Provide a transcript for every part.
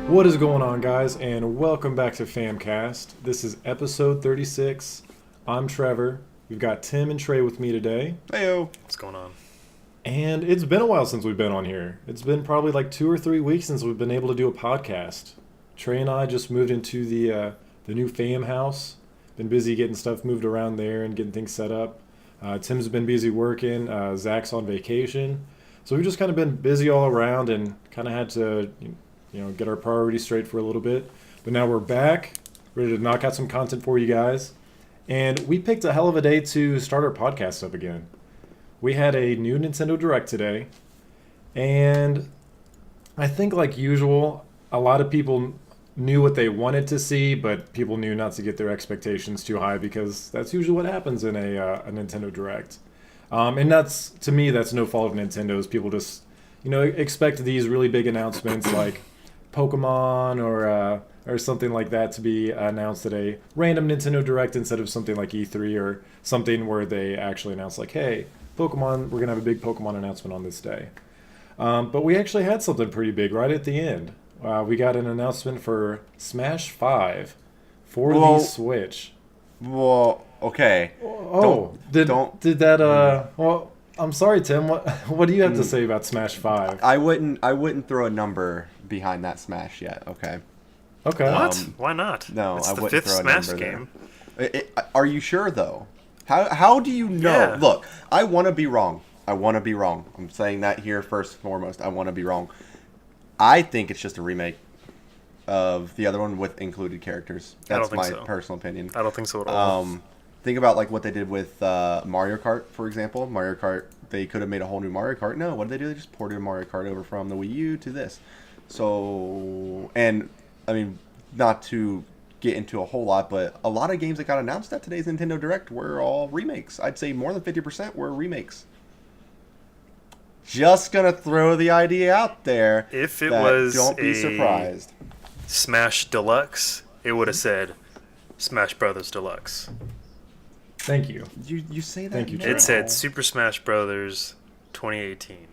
What is going on, guys, and welcome back to FAMcast. This is episode 36. I'm Trevor. We've got Tim and Trey with me today. Heyo. What's going on? And it's been a while since we've been on here. It's been probably like 2 or 3 weeks since we've been able to do a podcast. Trey and I just moved into the new FAM house. Been busy getting stuff moved around there and getting things set up. Tim's been busy working. Zach's on vacation. So we've just kind of been busy all around and kind of had to get our priorities straight for a little bit. But now we're back, ready to knock out some content for you guys. And we picked a hell of a day to start our podcast up again. We had a new Nintendo Direct today. And I think, like usual, a lot of people knew what they wanted to see, but people knew not to get their expectations too high because that's usually what happens in a Nintendo Direct. And that's, to me, that's no fault of Nintendo's. People just, expect these really big announcements like Pokemon or something like that to be announced at a random Nintendo Direct instead of something like E3 or something where they actually announce like, hey, Pokemon, we're going to have a big Pokemon announcement on this day. But we actually had something pretty big right at the end. We got an announcement for Smash 5 for the Switch. Well, okay. Did that well, I'm sorry, Tim. What do you have to say about Smash 5? I wouldn't throw a number behind that Smash yet. Okay. Okay. What? Why not? No, it's I the wouldn't fifth throw a Smash number game. there. Are you sure though? How do you know? Yeah. Look, I want to be wrong. I'm saying that here first and foremost. I want to be wrong. I think it's just a remake of the other one with included characters. That's my personal opinion. I don't think so at all. Think about like what they did with Mario Kart, for example. Mario Kart, they could have made a whole new Mario Kart. No, what did they do? They just ported Mario Kart over from the Wii U to this. So, and I mean, not to get into a whole lot, but a lot of games that got announced at today's Nintendo Direct were all remakes. I'd say more than 50% were remakes. Just gonna throw the idea out there. If it was don't be surprised. Smash Deluxe, it would have said Smash Brothers Deluxe. Thank you. You say that? Thank you, now. It said Super Smash Brothers 2018.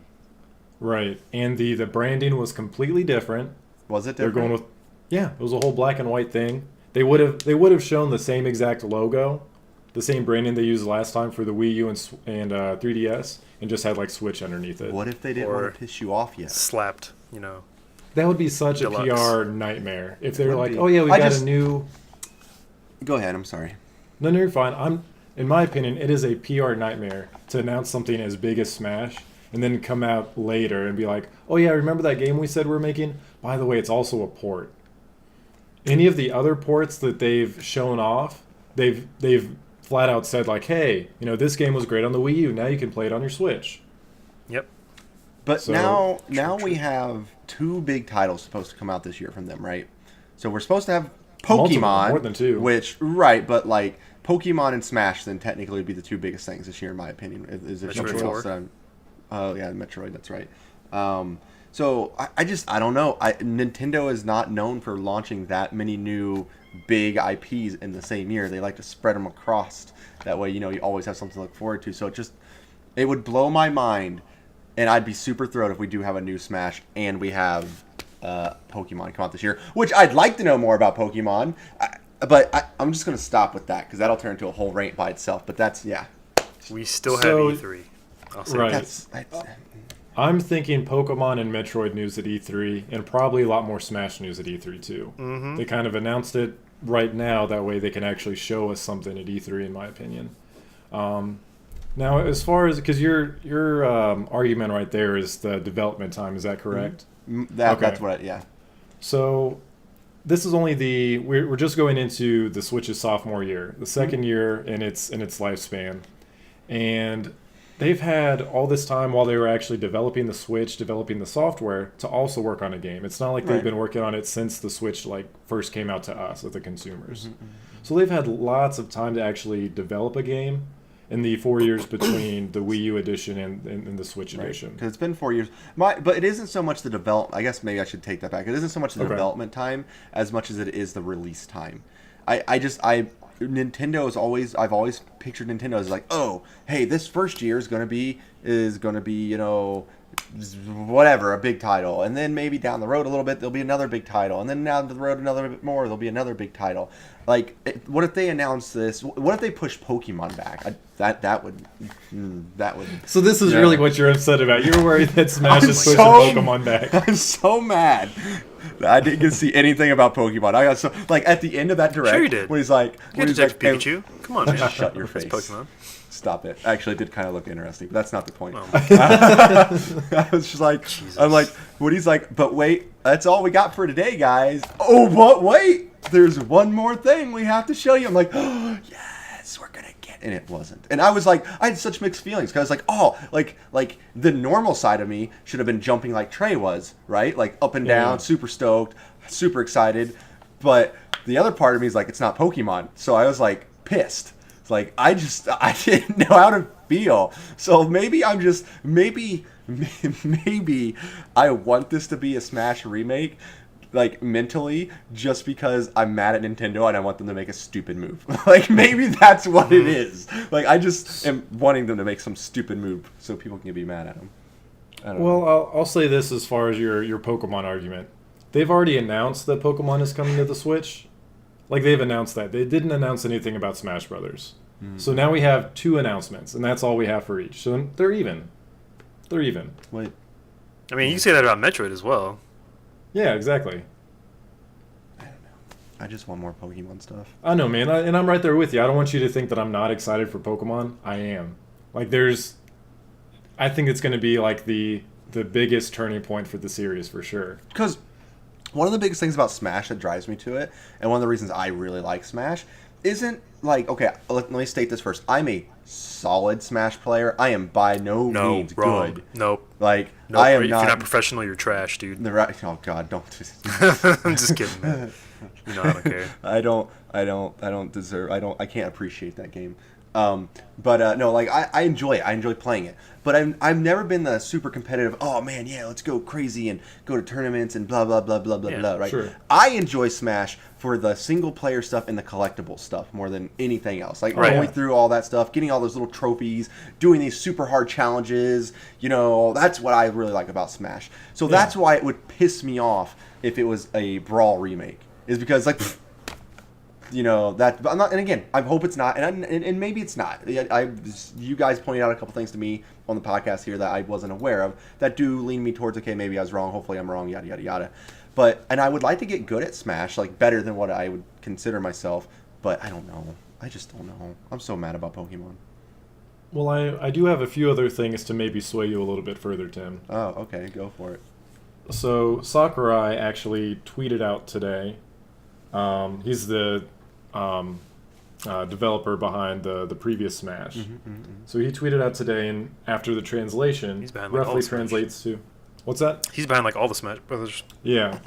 Right, and the branding was completely different. Was it They're different? going with, it was a whole black and white thing. They would have shown the same exact logo, the same branding they used last time for the Wii U and 3DS, and just had like Switch underneath it. What if they didn't want to piss you off yet? Slapped, That would be such Deluxe. a PR nightmare if they were like, be. oh yeah, we got a new. Go ahead. I'm sorry. No, you're fine. In my opinion, it is a PR nightmare to announce something as big as Smash and then come out later and be like, oh yeah, remember that game we said we're making? By the way, it's also a port. Any of the other ports that they've shown off, they've flat out said like, hey, this game was great on the Wii U. Now you can play it on your Switch. Yep. But So- now we have two big titles supposed to come out this year from them, right? So we're supposed to have Pokemon, Multiple, more than two. which right, but like Pokemon and Smash then technically would be the two biggest things this year, in my opinion. Is there something Metroid else 4. that I'm? Oh yeah, Metroid. That's right. So I don't know. Nintendo is not known for launching that many new big IPs in the same year. They like to spread them across. That way, you always have something to look forward to. So it would blow my mind, and I'd be super thrilled if we do have a new Smash and we have Pokemon come out this year. Which I'd like to know more about Pokemon, but I'm just gonna stop with that because that'll turn into a whole rant by itself. But that's We still have So- E3. I'll say Right. That's I'm thinking Pokemon and Metroid news at E3, and probably a lot more Smash news at E3 too. Mm-hmm. They kind of announced it right now, that way they can actually show us something at E3, in my opinion. Now, as far as, because your argument right there is the development time, is that correct? That's what. So this is only we're just going into the Switch's sophomore year, the second year in its lifespan, and they've had all this time while they were actually developing the Switch, developing the software to also work on a game. It's not like they've been working on it since the Switch first came out to us as the consumers. So they've had lots of time to actually develop a game in the 4 years between the Wii U edition and the Switch edition. Because it's been 4 years. But it isn't so much the development. I guess maybe I should take that back. It isn't so much the development time as much as it is the release time. Nintendo is always. I've always pictured Nintendo as like, oh, hey, this first year is gonna be whatever, a big title, and then maybe down the road a little bit there'll be another big title, and then down the road another bit more there'll be another big title. Like, what if they announce this? What if they push Pokemon back? That would. So this is Yeah. really what you're upset about. You're worried that Smash I'm is pushing so- Pokemon back. I'm so mad. I didn't get to see anything about Pokemon. I got so like at the end of that direct Sure you did. when he's like, You had Detective Pikachu. Come on, man. Shut your face. It's Pokemon. Stop it. Actually, it did kind of look interesting, but that's not the point. Oh. I was just like, I'm like, what he's like, but wait, that's all we got for today, guys. Oh, but wait, there's one more thing we have to show you. I'm like, oh, yes, we're gonna get, and it wasn't. And I was like, I had such mixed feelings because I was like, oh, like the normal side of me should have been jumping like Trey was, right? Like up and down, super stoked, super excited. But the other part of me is like, it's not Pokemon, so I was like pissed. It's like I didn't know how to feel. So maybe I want this to be a Smash remake, like mentally, just because I'm mad at Nintendo and I want them to make a stupid move. Like maybe that's what it is. Like I just am wanting them to make some stupid move so people can be mad at them. I don't know. Well, I'll say this as far as your Pokemon argument. They've already announced that Pokemon is coming to the Switch. Like, they've announced that. They didn't announce anything about Smash Brothers. So now we have 2 announcements, and that's all we have for each. So they're even. They're even. Wait. I mean, you can say that about Metroid as well. Yeah, exactly. I just want more Pokemon stuff. I know, man. And I'm right there with you. I don't want you to think that I'm not excited for Pokemon. I am. Like, I think it's going to be, like, the biggest turning point for the series, for sure. Because one of the biggest things about Smash that drives me to it, and one of the reasons I really like Smash, isn't like, okay, let me state this first. I'm a solid Smash player. I am by no means wrong. good. Nope. Like, Nope. I am If not. you're not professional, you're trash, dude. Oh God, don't. I'm just kidding, man. You know, I don't care. I don't deserve. I can't appreciate that game. But no, like I enjoy it. I enjoy playing it. But I've never been the super competitive. Oh man, yeah, let's go crazy and go to tournaments and blah blah blah blah blah Yeah, blah. Right? sure. I enjoy Smash for the single player stuff and the collectible stuff more than anything else. Like Right. going through all that stuff, getting all those little trophies, doing these super hard challenges. You know, that's what I really like about Smash. So that's why it would piss me off if it was a Brawl remake. Is because like. You know that, but I'm not. And again, I hope it's not, and maybe it's not. You guys pointed out a couple things to me on the podcast here that I wasn't aware of that do lean me towards, okay, maybe I was wrong. Hopefully, I'm wrong. Yada yada yada. But I would like to get good at Smash, like better than what I would consider myself. But I don't know. I just don't know. I'm so mad about Pokemon. Well, I do have a few other things to maybe sway you a little bit further, Tim. Oh, okay, go for it. So Sakurai actually tweeted out today. He's the developer behind the previous Smash. So he tweeted out today, and after the translation, He's behind, like, all roughly the Smash. translates to... What's that? He's behind like all the Smash Brothers. Yeah.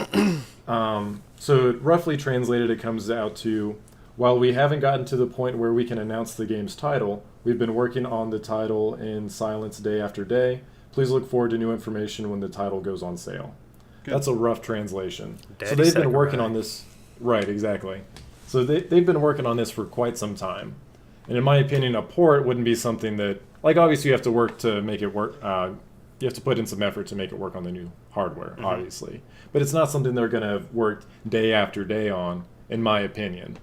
So roughly translated, it comes out to, while we haven't gotten to the point where we can announce the game's title, we've been working on the title in silence day after day. Please look forward to new information when the title goes on sale. Good. That's a rough translation. Daddy So they've been working Sakurai. on this... Right, exactly. So they've been working on this for quite some time. And in my opinion, a port wouldn't be something that... Like, obviously you have to work to make it work... you have to put in some effort to make it work on the new hardware, obviously. But it's not something they're going to work day after day on, in my opinion.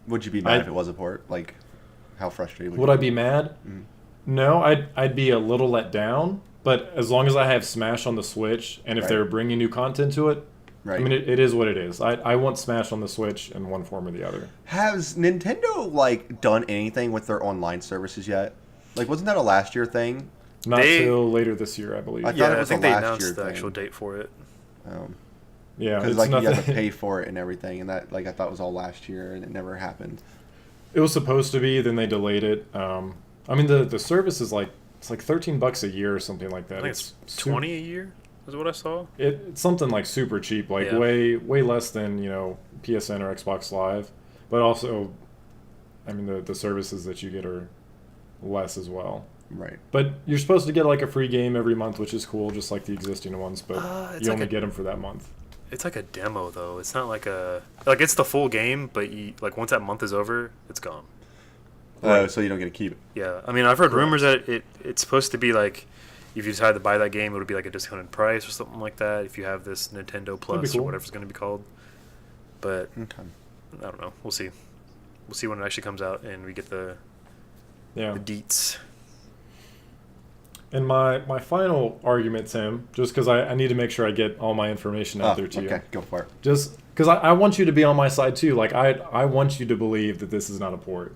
Would you be mad if it was a port? Like, how frustrated Would I be mad? No, I'd be a little let down. But as long as I have Smash on the Switch, and if Right. they're bringing new content to it, Right. I mean, it is what it is. I want Smash on the Switch in one form or the other. Has Nintendo like done anything with their online services yet? Like, wasn't that a last year thing? Not They- till later this year, I believe. I thought Yeah, it I was think a they last announced year the thing. actual date for it. Yeah, Because it's like nothing. you have to pay for it and everything, and that like I thought was all last year, and it never happened. It was supposed to be, then they delayed it. I mean, the service is like, it's like $13 a year or something like that. I think it's su- 20 a year. Is what I saw. It's something like super cheap, like Yeah. way less than, PSN or Xbox Live. But also, I mean, the services that you get are less as well. Right. But you're supposed to get like a free game every month, which is cool, just like the existing ones. But It's you like only a- get them for that month. It's like a demo though. It's not like it's the full game, but once that month is over, it's gone. So you don't get to keep it. Yeah, I mean I've heard rumors that it's supposed to be like if you decide to buy that game, it would be like a discounted price or something like that. If you have this Nintendo Plus cool. or whatever it's going to be called, but Okay. I don't know. We'll see. We'll see when it actually comes out and we get the deets. And my final argument, Tim, just because I need to make sure I get all my information out there to you. Okay, go for it. Just because I want you to be on my side too. Like I want you to believe that this is not a port.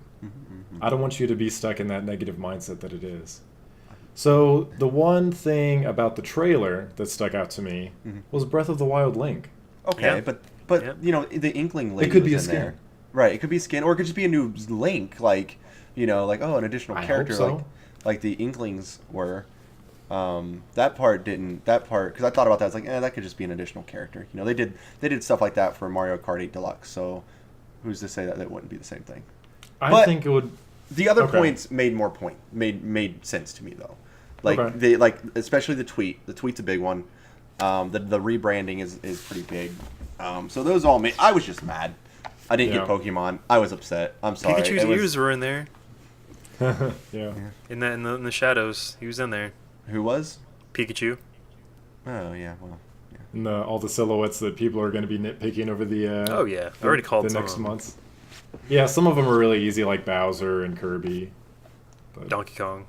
I don't want you to be stuck in that negative mindset that it is. So the one thing about the trailer that stuck out to me was Breath of the Wild Link. Okay, Yeah. but Yeah. you know, the Inkling Link It could was be a in skin. there. Right, it could be a skin, or it could just be a new Link, like, you know, like, oh, an additional I hope character, so. like the Inklings were. That part, because I thought about that, I was like, that could just be an additional character. You know, they did stuff like that for Mario Kart 8 Deluxe, so who's to say that it wouldn't be the same thing? I think it would. The other Okay. points made sense to me though. Like Okay. they like especially the tweet. The tweet's a big one. The rebranding is pretty big. So those all made. I was just mad. I didn't get Pokemon. I was upset. I'm sorry. Pikachu's ears were in there. Yeah. In the shadows. He was in there. Who was? Pikachu. Oh yeah. Well. Yeah. And all the silhouettes that people are going to be nitpicking over the. Oh yeah, I already called the some next of them. months. Yeah, some of them are really easy, like Bowser and Kirby. But, Donkey Kong.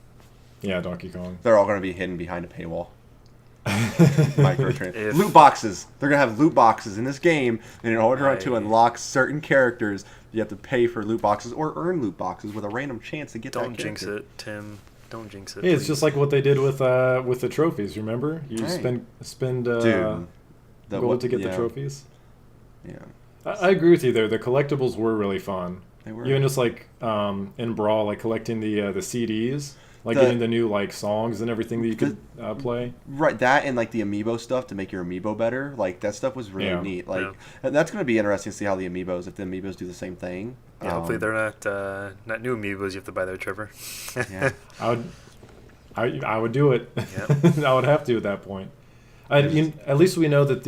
yeah, Donkey Kong. They're all going to be hidden behind a paywall. If- Loot boxes. They're going to have loot boxes in this game, and in order to Right. unlock certain characters, you have to pay for loot boxes or earn loot boxes with a random chance to get Don't that jinx character. it, Tim. Don't jinx it. Hey, it's please. just like what they did with the trophies. Remember, you Right. spend Dude. gold to get the yeah. trophies. Yeah. I agree with you there. The collectibles were really fun. They were. Even just like in Brawl, like collecting the CDs, like The- getting the new like songs and everything that you could play. Right, that and like the amiibo stuff to make your amiibo better, like that stuff was really Yeah. neat. Like Yeah. and that's going to be interesting to see how the amiibos, if the amiibos do the same thing. Yeah, hopefully they're not new amiibos you have to buy there, Trevor. Yeah. I would do it. Yep. I would have to at that point. At least we know that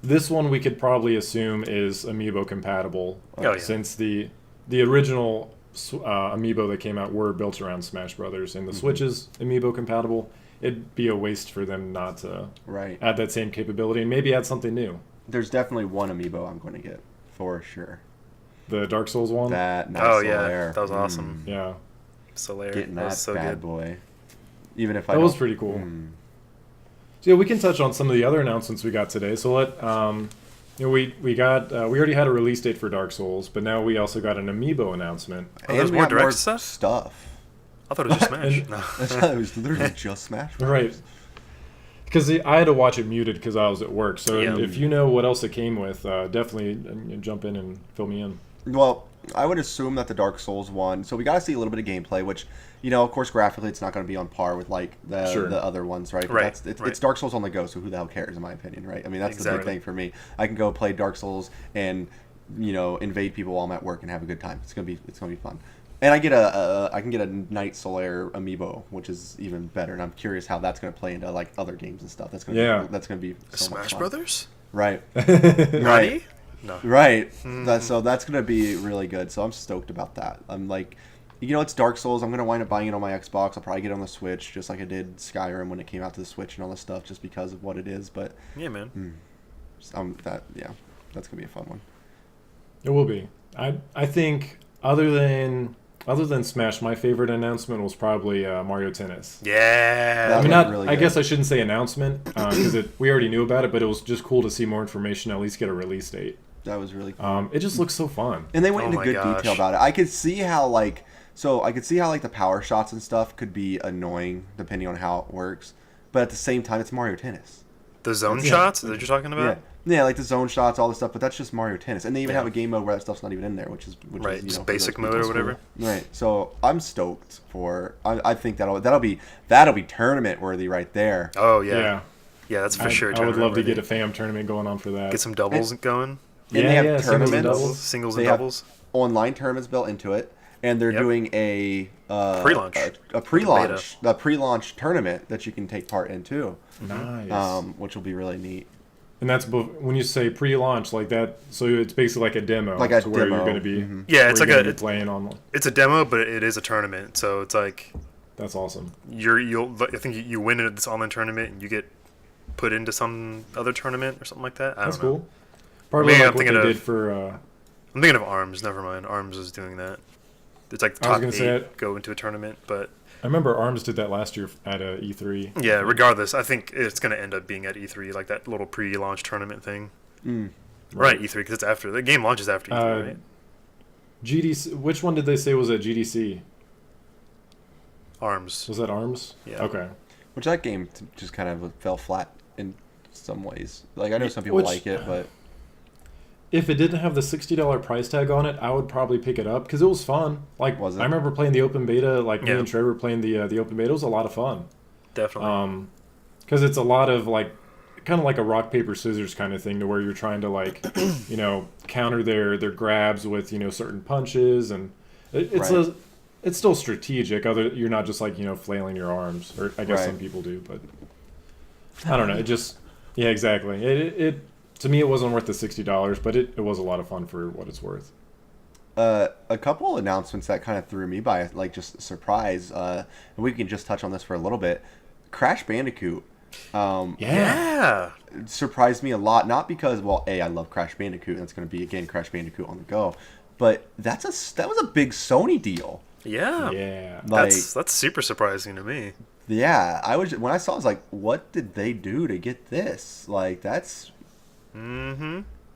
this one we could probably assume is amiibo compatible, Oh, yeah. since the original amiibo that came out were built around Smash Brothers, and the Switch is amiibo compatible. It'd be a waste for them not to Right. add that same capability and maybe add something new. There's definitely one amiibo I'm going to get for sure. The Dark Souls one. That nice Oh, yeah. Solaire. That was awesome. Yeah, Solaire. Getting that was that so bad good. boy. Even if I that was don't- pretty cool. Mm. So yeah, we can touch on some of the other announcements we got today. So we already had a release date for Dark Souls, but now we also got an amiibo announcement. Oh, there's we more got direct stuff? stuff. I thought it was just Smash. And- No. It was literally just Smash Bros. Right. Because I had to watch it muted because I was at work. So Yeah. if you know what else it came with, definitely jump in and fill me in. Well, I would assume that the Dark Souls one. So we got to see a little bit of gameplay, which, you know, of course, graphically, it's not going to be on par with like Sure. the other ones, right? 'Cause Right, It's right. Dark Souls on the go, so who the hell cares, in my opinion, right? I mean, that's the big Exactly. thing for me. I can go play Dark Souls and, you know, invade people while I'm at work and have a good time. It's gonna be fun. And I get I can get a Knight Solaire amiibo, which is even better. And I'm curious how that's going to play into like other games and stuff. That's Yeah. that's gonna be so much Smash fun. Brothers? Right. Nani? Right. No. Right. Mm-hmm. So that's going to be really good. So I'm stoked about that. I'm like, you know, it's Dark Souls. I'm going to wind up buying it on my Xbox. I'll probably get it on the Switch, just like I did Skyrim when it came out to the Switch and all this stuff, just because of what it is. But Yeah, man. that's going to be a fun one. It will be. I think other than Smash, my favorite announcement was probably Mario Tennis. Yeah. That I mean, was really I good. guess I shouldn't say announcement because we already knew about it, but it was just cool to see more information. At least get a release date. That was really cool. It just looks so fun. And they went Oh into my good gosh. detail about it. I could see how like the power shots and stuff could be annoying depending on how it works. But at the same time, it's Mario Tennis. The zone Yeah. shots that you're talking about? Yeah, like the zone shots, all this stuff. But that's just Mario Tennis, and they even Yeah. have a game mode where that stuff's not even in there, which is Right, you just know, for basic those mode or people. whatever. Right. So I'm stoked for. I think that'll be tournament worthy right there. Oh, yeah. Yeah, Yeah, that's for I, sure. I would tournament love to worthy. get a FAM tournament going on for that. Get some doubles going. And they have singles and tournaments. doubles. Singles They and have doubles. online tournaments built into it, and they're Yep. doing a Pre-launch. a pre-launch tournament that you can take part in too, Nice. which will be really neat. And that's when you say pre-launch like that. So it's basically like a demo, Like a to where demo. you're going to be. Mhm. Yeah, where it's you're like gonna a be playing on. it's a demo, but it is a tournament. So it's like That's awesome. I think you win at this online tournament and you get put into some other tournament or something like that. I That's don't know. cool. Probably Maybe like I'm what they thinking did of- for. I'm thinking of ARMS. Never mind. ARMS is doing that. It's like the I was top gonna say eight go into a tournament, but I remember Arms did that last year at E3. yeah. Regardless, I think it's going to end up being at E3, like that little pre-launch tournament thing. Mm. Right, E3 because it's after the game launches after E3, right? GDC. Which one did they say was at GDC? ARMS. Was that Arms? Yeah. Okay. Which that game just kind of fell flat in some ways. Like I know some people Which- like it, but If it didn't have the $60 price tag on it, I would probably pick it up because it was fun. Like Was it? I remember playing the open beta. Like me Yeah. and Trey were playing the open beta. It was a lot of fun. Definitely. Because it's a lot of like kind of like a rock paper scissors kind of thing to where you're trying to like counter their grabs with certain punches, and it's Right. it's still strategic. You're not just like flailing your arms, or I guess Right. some people do, but I don't know. It just exactly. It to me it wasn't worth the $60, but it was a lot of fun for what it's worth. a couple announcements that kind of threw me by like just surprise. And we can just touch on this for a little bit. Crash Bandicoot. Yeah. Surprised me a lot. Not because, well, I love Crash Bandicoot, and it's going to be again Crash Bandicoot on the go, but that was a big Sony deal. Yeah. Yeah. Like, That's super surprising to me. yeah, when I saw, it, I was like, what did they do to get this? Like, that's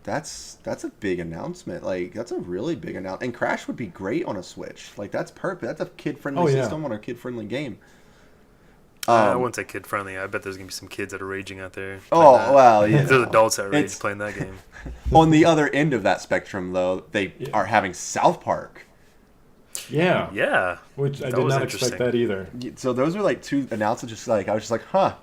a big announcement. Like, that's a really big announcement. And Crash would be great on a Switch. Like, that's perfect. That's a kid-friendly system on a kid-friendly game. I wouldn't say kid friendly. I bet there's gonna be some kids that are raging out there. Oh, playing that. well, yeah. There's adults that rage It's- playing that game. On the other end of that spectrum, though, they are having South Park. Yeah. Yeah. Which I That did was not expect interesting. that either. So those were like two announcements. Just like I was just like, huh,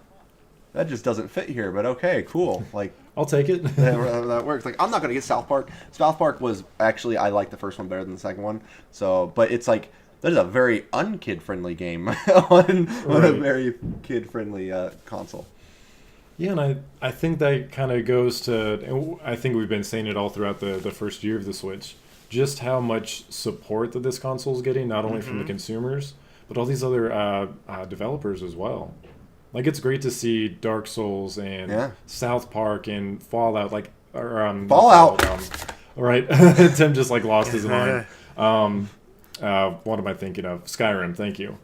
that just doesn't fit here. But okay, cool. Like I'll take it. that works. Like I'm not gonna get South Park. South Park was actually I like the first one better than the second one. So, but it's like that is a very unkid friendly game on a very kid friendly console. Yeah, and I think that kind of goes to, and I think we've been saying it all throughout the first year of the Switch, just how much support that this console is getting, not only from the consumers, but all these other developers as well. Like, it's great to see Dark Souls and South Park and Fallout, like, or Fallout. All right, Tim just like lost his mind. What am I thinking of? Skyrim. Thank you.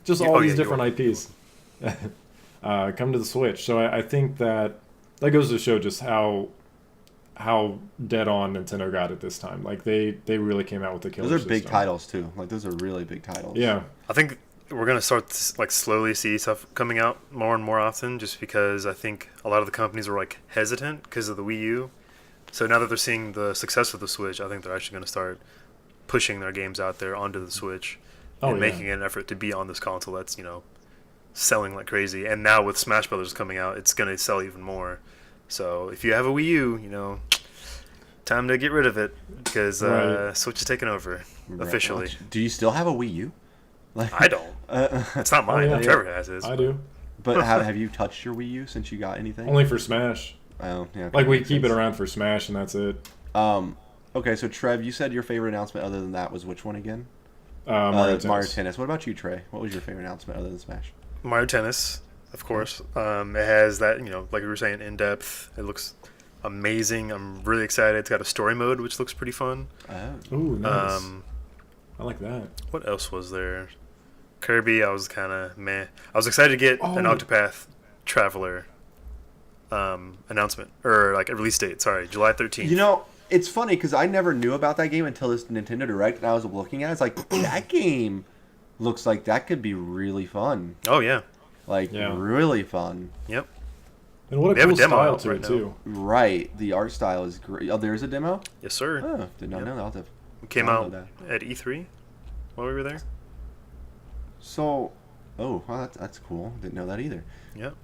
Just all these different IPs come to the Switch. So I think that goes to show just how dead on Nintendo got it this time. Like they really came out with the killer. Those are big system. titles too. Like those are really big titles. Yeah. I think we're gonna start to, like slowly see stuff coming out more and more often, just because I think a lot of the companies were like hesitant because of the Wii U. So now that they're seeing the success of the Switch, I think they're actually gonna start pushing their games out there onto the Switch and making an effort to be on this console that's selling like crazy. And now with Smash Brothers coming out, it's gonna sell even more. So if you have a Wii U, time to get rid of it because Switch is taking over officially. Do you still have a Wii U? Like, I don't. It's not mine. yeah. Trevor has his. I do. But have you touched your Wii U since you got anything? Only for Smash. Oh, yeah. Like we keep it around for Smash, and that's it. Okay, so Trev, you said your favorite announcement other than that was which one again? Mario Tennis. Mario Tennis. What about you, Trey? What was your favorite announcement other than Smash? Mario Tennis, of course. It has that, like we were saying, in depth. It looks amazing. I'm really excited. It's got a story mode, which looks pretty fun. Oh. Ooh, nice. I like that. What else was there? Kirby, I was kind of meh. I was excited to get an Octopath Traveler announcement, or like a release date. Sorry, July 13th. It's funny because I never knew about that game until this Nintendo Direct, and I was looking at it. It's like, that game looks like that could be really fun. Oh, yeah. Really fun. Yep. And what a They have cool a demo style out to right it, now. too. Right. The art style is great. Oh, there's a demo? Yes, sir. Oh, did not know that. I'll have to It came download out at E3 while we were there. So, well, that's cool. Didn't know that either. Yep.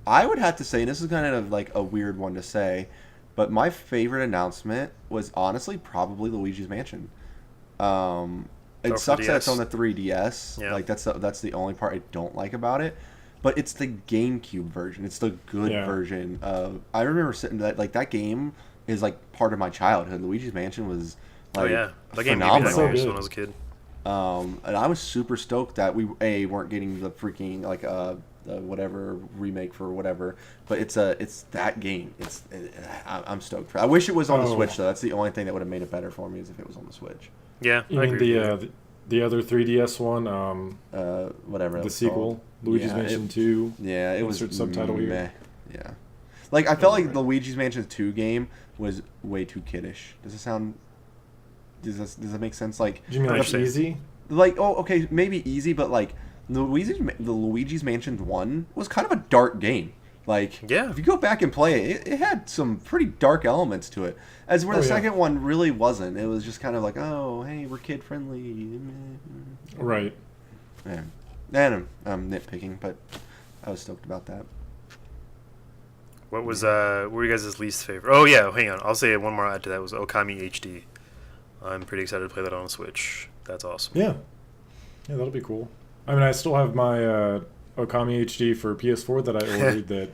I would have to say, and this is kind of like a weird one to say, but my favorite announcement was honestly probably Luigi's Mansion. It sucks that it's on the 3DS. Yeah. Like that's the only part I don't like about it. But it's the GameCube version. It's the good version of. I remember sitting that game is like part of my childhood. Luigi's Mansion was like That game gave me phenomenal. nightmares So when I was a kid. And I was super stoked that we weren't getting the freaking like the whatever remake for whatever, but it's that game. I'm stoked for. I wish it was on the Switch though. That's the only thing that would have made it better for me is if it was on the Switch. Yeah, You mean the other 3DS one? Whatever. The sequel, Luigi's Mansion 2. Yeah, it was subtitle meh. here. Yeah, like I felt like the Luigi's Mansion 2 game was way too kiddish. Does it sound? Does that make sense? Like, Do you mean like easy? like okay, maybe easy, but like the Luigi's Mansion 1 was kind of a dark game. Like, yeah, if you go back and play it, it had some pretty dark elements to it. As where the second one really wasn't. It was just kind of like, oh, hey, we're kid friendly. Right. Yeah. And I'm nitpicking, but I was stoked about that. What were you guys' least favorite? Oh yeah, hang on. I'll say one more add to that was Okami HD. I'm pretty excited to play that on Switch. That's awesome. Yeah, that'll be cool. I mean, I still have my Okami HD for PS4 that I ordered that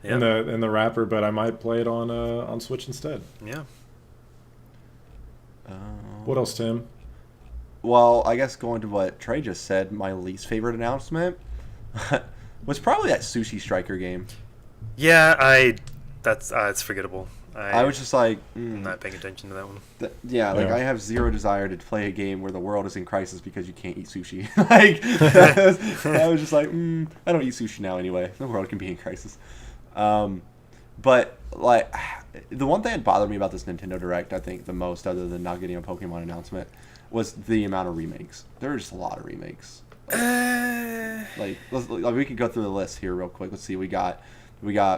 in the wrapper, but I might play it on Switch instead. Yeah. What else, Tim? Well, I guess going to what Trey just said, my least favorite announcement was probably that Sushi Striker game. Yeah, it's forgettable. I was just like... I'm not paying attention to that one. I have zero desire to play a game where the world is in crisis because you can't eat sushi. I was just like, I don't eat sushi now anyway. The world can be in crisis. But, like, the one thing that bothered me about this Nintendo Direct, I think, the most, other than not getting a Pokemon announcement, was the amount of remakes. There were just a lot of remakes. Like, we could go through the list here real quick. Let's see. We got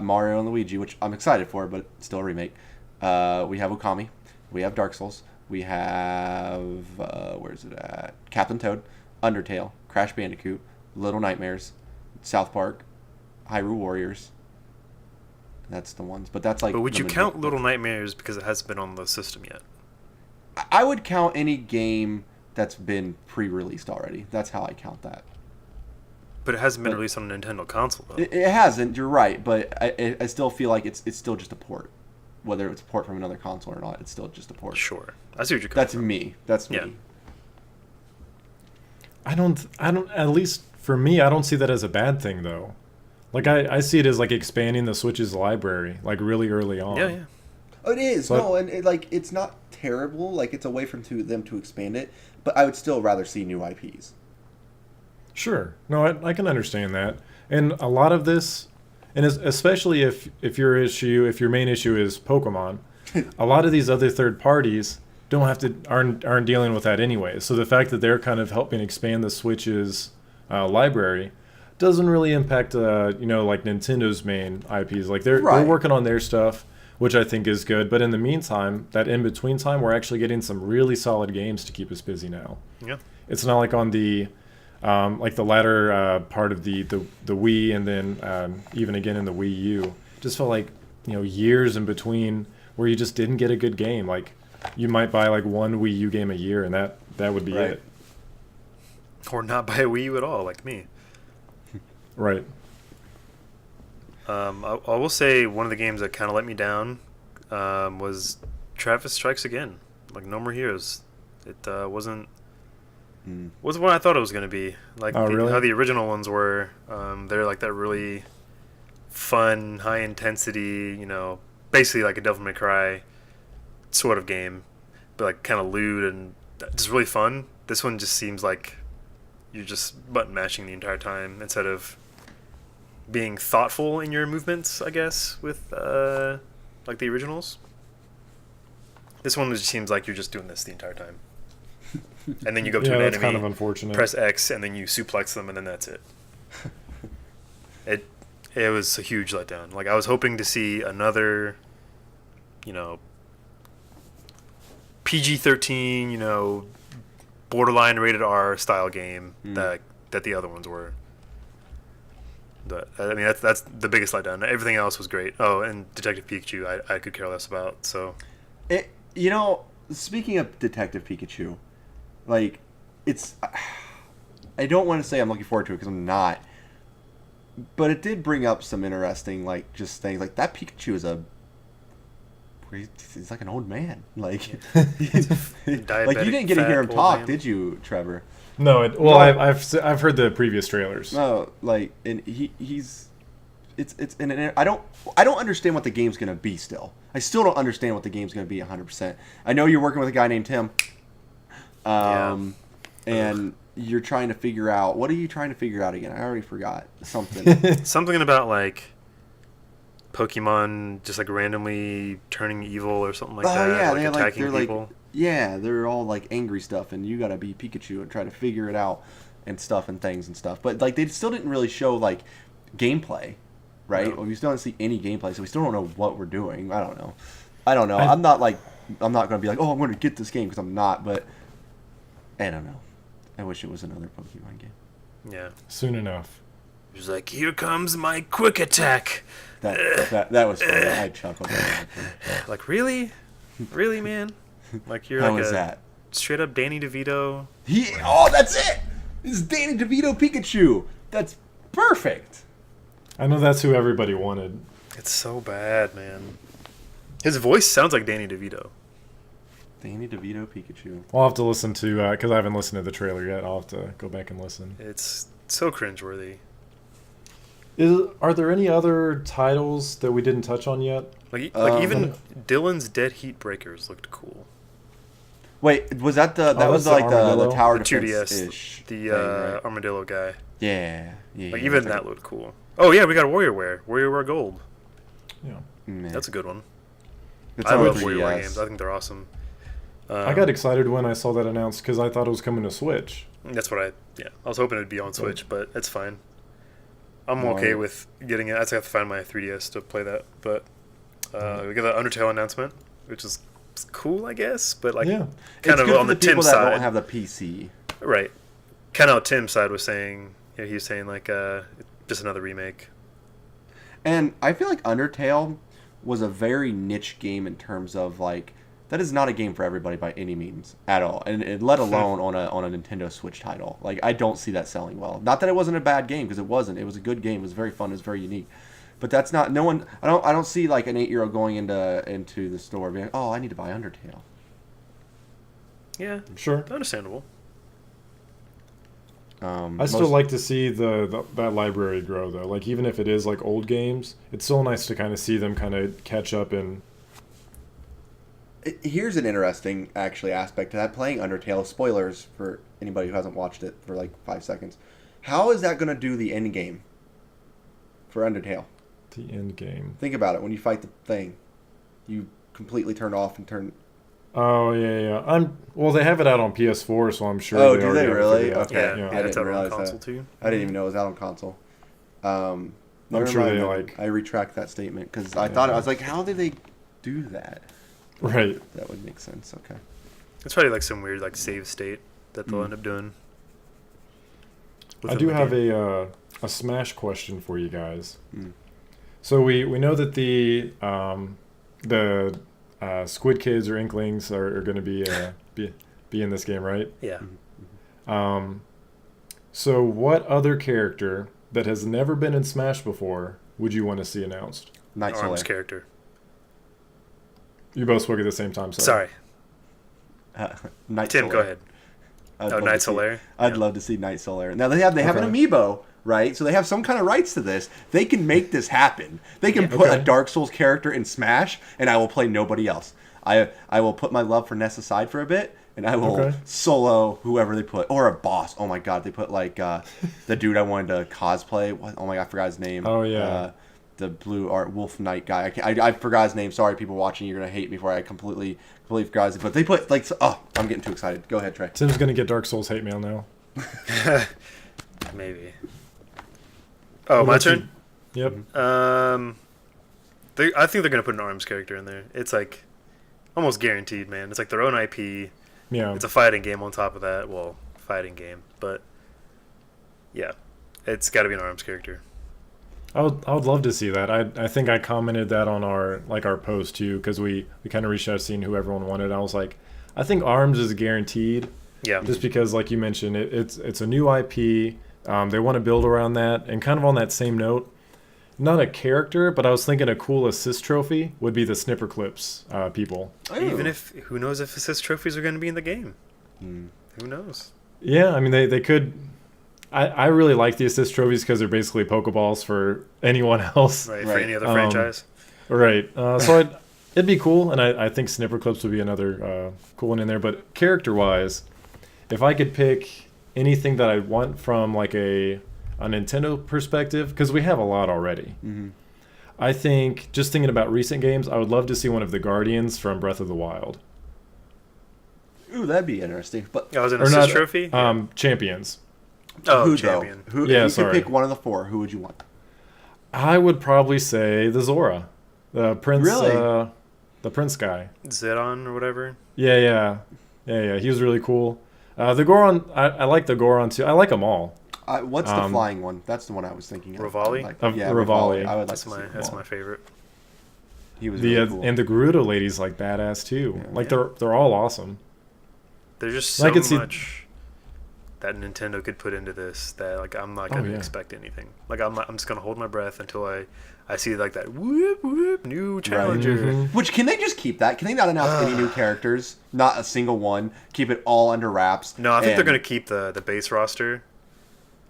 Mario and Luigi, which I'm excited for, but still a remake. We have Okami. We have Dark Souls. We have where's it at? Captain Toad, Undertale, Crash Bandicoot, Little Nightmares, South Park, Hyrule Warriors. That's the ones, but that's like. But would you count Little Nightmares because it hasn't been on the system yet? I would count any game that's been pre-released already. That's how I count that. But it hasn't been released on a Nintendo console, though. It hasn't. You're right, but I still feel like it's still just a port. Whether it's a port from another console or not, it's still just a port. Sure, I see what you're. That's me. That's me. I don't. At least for me, I don't see that as a bad thing, though. Like I see it as like expanding the Switch's library, like really early on. Yeah. Oh, it is. So and it's not terrible. Like it's a way for them to expand it, but I would still rather see new IPs. Sure. No, I can understand that. And a lot of this, and especially if your main issue is Pokemon, a lot of these other third parties aren't dealing with that anyway. So the fact that they're kind of helping expand the Switch's library doesn't really impact like Nintendo's main IPs. Like they're working on their stuff, which I think is good. But in the meantime, that in between time, we're actually getting some really solid games to keep us busy now. Yeah. It's not like on the like the latter part of the Wii, and then even again in the Wii U, just felt like years in between where you just didn't get a good game. Like you might buy like one Wii U game a year, and that would be it. Or not buy a Wii U at all, like me. Right. I will say one of the games that kind of let me down was Travis Strikes Again. Like No More Heroes. It wasn't what I thought it was going to be. Like really? How the original ones were. They're like that really fun, high intensity, basically like a Devil May Cry sort of game, but like kind of lewd and just really fun. This one just seems like you're just button mashing the entire time instead of being thoughtful in your movements, I guess, with like the originals. This one just seems like you're just doing this the entire time. And then you go to an that's enemy, kind of unfortunate. Press X, and then you suplex them, and then that's it. It was a huge letdown. Like, I was hoping to see another, PG-13, borderline rated R style game that the other ones were. But, I mean, that's the biggest letdown. Everything else was great. Oh, and Detective Pikachu, I could care less about. So, speaking of Detective Pikachu, like, I don't want to say I'm looking forward to it because I'm not. But it did bring up some interesting, like, just things. Like, that Pikachu is he's like an old man. Like, like you didn't get to hear him talk, did you, Trevor? No, No. I've heard the previous trailers. No, like, and I don't understand what the game's gonna be. Still, I still don't understand what the game's gonna be 100%. I know you're working with a guy named Tim, and you're trying to figure out, what are you trying to figure out again? I already forgot something. Something about like Pokemon just like randomly turning evil or something like that. Yeah, like attacking they're people. like, yeah, they're all like angry stuff, and you gotta be Pikachu and try to figure it out and stuff and things and stuff. But like, they still didn't really show like gameplay, right? No. Well, we still don't see any gameplay, so we still don't know what we're doing. I don't know. I'm not gonna be like, oh, I'm gonna get this game, because I'm not. But I don't know. I wish it was another Pokemon game. Yeah. Soon enough. He was like, here comes my quick attack. That was funny. I chuckled. Like, really? Really, man? Like, you're How like was a that? straight up Danny DeVito. That's it! It's Danny DeVito Pikachu. That's perfect. I know that's who everybody wanted. It's so bad, man. His voice sounds like Danny DeVito. Danny DeVito Pikachu. I'll have to listen to, because I haven't listened to the trailer yet. I'll have to go back and listen. It's so cringeworthy. Are there any other titles that we didn't touch on yet? Like even Dylan's Dead Heat Breakers looked cool. Wait, was that that's the like the armadillo? tower The defense 2DS, ish? the right? armadillo guy. Yeah. Like even that looked cool. Oh yeah, we got WarioWare Gold. Yeah. That's a good one. It's I on love 3DS. WarioWare games. I think they're awesome. I got excited when I saw that announced because I thought it was coming to Switch. That's what I was hoping it'd be on Switch, but it's fine. I'm No. okay with getting it. I just have to find my 3DS to play that. But we got the Undertale announcement, which is cool, I guess. But like, Yeah. kind It's of good on for the people Tim that side, don't have the PC. right? Kind of how Tim's side was saying. You know, he was saying like, just another remake. And I feel like Undertale was a very niche game in terms of like, that is not a game for everybody by any means at all, and let alone on a Nintendo Switch title. Like, I don't see that selling well. Not that it wasn't a bad game, because it wasn't. It was a good game. It was very fun. It was very unique. But that's not no one. I don't see like an 8-year-old going into the store being like, oh, I need to buy Undertale. Yeah, Sure. understandable. I still like to see that library grow though. Like even if it is like old games, it's still nice to kind of see them kind of catch up and. Here's an interesting actually aspect to that. Playing Undertale, spoilers for anybody who hasn't watched it for like 5 seconds. How is that going to do the end game for Undertale? The end game. Think about it. When you fight the thing, you completely turn off and turn. Oh yeah. Well, they have it out on PS4, so I'm sure. Oh, they do already they have it really? figured out. Okay. Yeah, I it's didn't out on realize console that. too. I didn't even know it was out on console. I'm Never sure mind they then. like. I retract that statement because I thought I was like, how did they do that? Right. That would make sense. Okay. It's probably like some weird like save state that they'll end up doing. I do have a Smash question for you guys. Mm. So we know that the Squid Kids or Inklings are going to be in this game, right? Yeah. So what other character that has never been in Smash before would you want to see announced? Night Solar. Arms character. You both spoke at the same time. Sorry. Night Tim, Solar. go ahead. I'd Oh, love Night to see- Solar? I'd Yeah. love to see Night Solar. Now they have an Okay. amiibo, right? So they have some kind of rights to this. They can make this happen. They can put Okay. a Dark Souls character in Smash, and I will play nobody else. I will put my love for Ness aside for a bit, and I will Okay. solo whoever they put, or a boss. Oh my god, they put like the dude I wanted to cosplay. Oh my god, I forgot his name. Oh, yeah. The blue art wolf knight guy. I forgot his name. Sorry, people watching, you're gonna hate me for I completely forgot his name. But they put like, oh, I'm getting too excited. Go ahead, Trey. Tim's going to get Dark Souls hate mail now. Maybe. Oh, What my about turn. you? Yep. I think they're gonna put an Arms character in there. It's like almost guaranteed, man. It's like their own IP. Yeah. It's a fighting game on top of that. Well, fighting game, but yeah, it's got to be an Arms character. I would love to see that. I think I commented that on our post too because we kind of reached out seeing who everyone wanted. I was like, I think Arms is guaranteed. Yeah. Just because, like you mentioned, it's a new IP. They want to build around that, and kind of on that same note, not a character, but I was thinking a cool assist trophy would be the Snipper Clips people. Even if who knows if assist trophies are going to be in the game? Hmm. Who knows? Yeah, I mean they could. I really like the assist trophies because they're basically Pokeballs for anyone else. Right, for Right. any other franchise. Right. So it'd be cool, and I think Snipper Clips would be another cool one in there. But character-wise, if I could pick anything that I want from like a Nintendo perspective, because we have a lot already. Mm-hmm. I think just thinking about recent games, I would love to see one of the Guardians from Breath of the Wild. Ooh, that'd be interesting. But Oh, was it an Or assist not, trophy? Champions. Oh, who champion. though? Who? Yeah, if you sorry. could pick one of the four, who would you want? I would probably say the Zora, the Prince. Really? The Prince guy. Zedon or whatever. Yeah. He was really cool. The Goron, I like the Goron too. I like them all. What's the flying one? That's the one I was thinking of. Rivali? Yeah, Rivali. I would like That's to see that's Rivali. my favorite. He was The really cool. and the Gerudo lady's like badass too. Yeah. Like they're all awesome. There's just I so could see- much that Nintendo could put into this that like I'm not gonna yeah. expect anything. Like I'm just gonna hold my breath until I see like that whoop whoop new challenger. Mhm. Which, can they just keep that? Can they not announce any new characters? Not a single one. Keep it all under wraps. No, I think they're And gonna keep the base roster,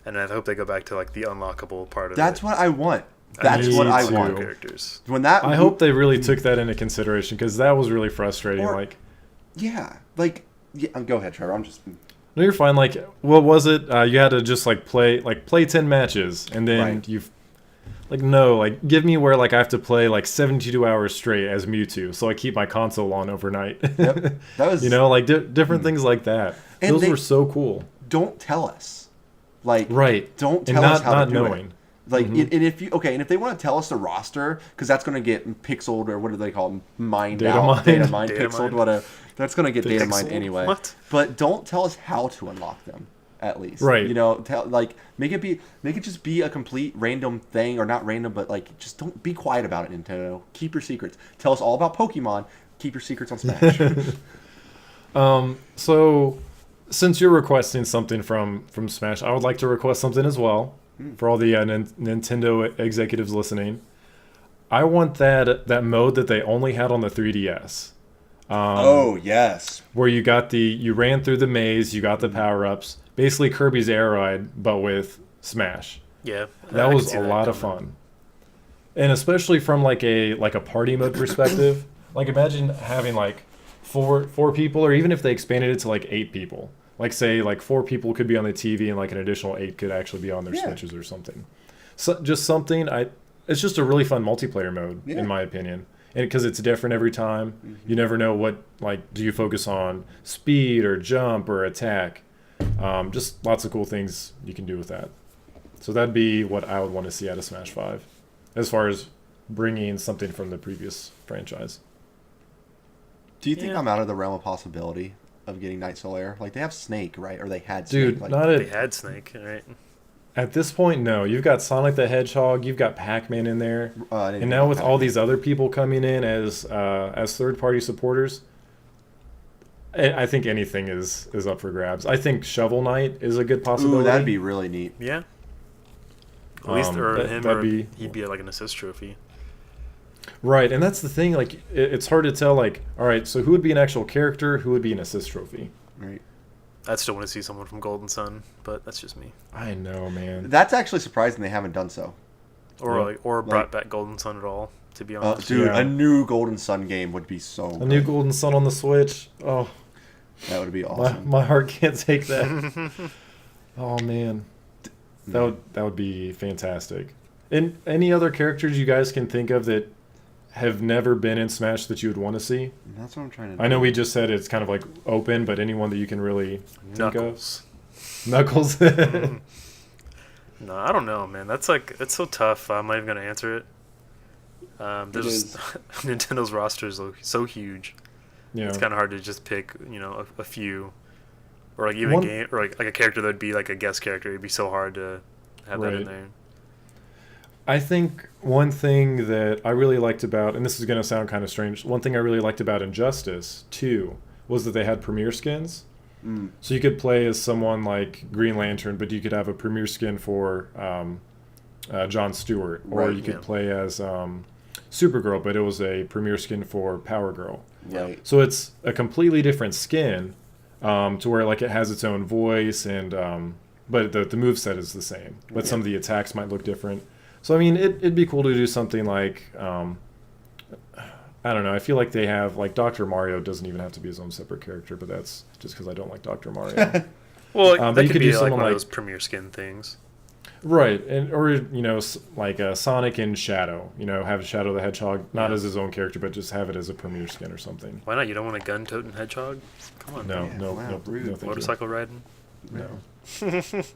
and I hope they go back to like the unlockable part of That's it. what I want. That's Me what I too. want. Characters. When that, I hope they really took that into consideration because that was really frustrating. Or- Like, Yeah, like, yeah. Go ahead, Trevor. I'm just. no, you're fine. Like, what was it? You had to just play 10 matches, and then Right. you've no, like give me where like I have to play like 72 hours straight as Mewtwo, so I keep my console on overnight. Yep. That was. Different things like that. And Those they- were so cool. Don't tell us. Like. Right. Don't And tell us not how not to do knowing. it. Like, and if you and if they want to tell us the roster, because that's going to get pixeled, or what do they call them? Mined Data out, mined. data mined, Data pixeled, mined. whatever. That's going to get data Pixeled? mined anyway. What? But don't tell us how to unlock them. At least, Right. You know, make it just be a complete random thing, or not random, but like just don't be quiet about it. Nintendo, keep your secrets. Tell us all about Pokemon. Keep your secrets on Smash. So, since you're requesting something from Smash, I would like to request something as well for all the Nintendo executives listening. I want that mode that they only had on the 3DS. Oh yes, Where you ran through the maze, you got the power ups, basically Kirby's Air Ride, but with Smash. Yeah, I That can was see a that lot of coming. fun, and especially from like a party mode perspective. Like imagine having like four people, or even if they expanded it to like 8 people. Like say like 4 people could be on the TV, and like an additional 8 could actually be on their Yeah. Switches or something. So just something. It's just a really fun multiplayer mode Yeah. in my opinion. And because it's different every time, you never know what, like, do you focus on speed or jump or attack? Just lots of cool things you can do with that. So that'd be what I would want to see out of Smash 5, as far as bringing something from the previous franchise. Do you think Yeah. I'm out of the realm of possibility of getting Night Solaire? Like they have Snake, right? Or they had Dude, Snake. Like, not They at, had Snake, right? at this point, no. You've got Sonic the Hedgehog, you've got Pac-Man in there. I didn't And know now with Pac-Man. all these other people coming in as third-party supporters, I think anything is up for grabs. I think Shovel Knight is a good possibility. Ooh, that'd be really neat. Yeah. At least, or him, that'd or be- he'd be like an assist trophy. Right, and that's the thing. Like, it's hard to tell. Like, all right, so who would be an actual character? Who would be an assist trophy? Right. I'd still want to see someone from Golden Sun, but that's just me. I know, man. That's actually surprising they haven't done so. Or Yeah. brought back Golden Sun at all. To be honest, Dude, Yeah. a new Golden Sun game would be so A good. new Golden Sun on the Switch. Oh, That would be my, awesome. my heart can't take that. Oh man, that would be fantastic. And any other characters you guys can think of that have never been in Smash that you would want to see? That's what I'm trying to do. I know we just said it's kind of like open, but anyone that you can really think Knuckles. of? Knuckles. No, I don't know, man. That's so tough. I'm not even gonna answer it. There's is. Nintendo's roster is so huge. Yeah. It's kind of hard to just pick, a few, or like even One- game, or like a character that'd be like a guest character. It'd be so hard to have that in Right. there. I think one thing that I really liked about, and this is going to sound kind of strange, one thing I really liked about Injustice 2 was that they had premiere skins. Mm. So you could play as someone like Green Lantern, but you could have a premiere skin for Jon Stewart. Or Right, you could yeah. play as Supergirl, but it was a premiere skin for Power Girl. Right. So it's a completely different skin, to where like it has its own voice and but the moveset is the same, but some of the attacks might look different. So I mean, it'd be cool to do something like I don't know. I feel like they have like Dr. Mario doesn't even have to be his own separate character, but that's just because I don't like Dr. Mario. Well, that you could be do like someone one of those premier skin things. Right, and or like Sonic and Shadow. Have Shadow the Hedgehog not as his own character, but just have it as a premier skin or something. Why not? You don't want a gun-toting hedgehog? Come on. No, man. no, wow, no, rude. no, thank Motorcycle riding? you. No.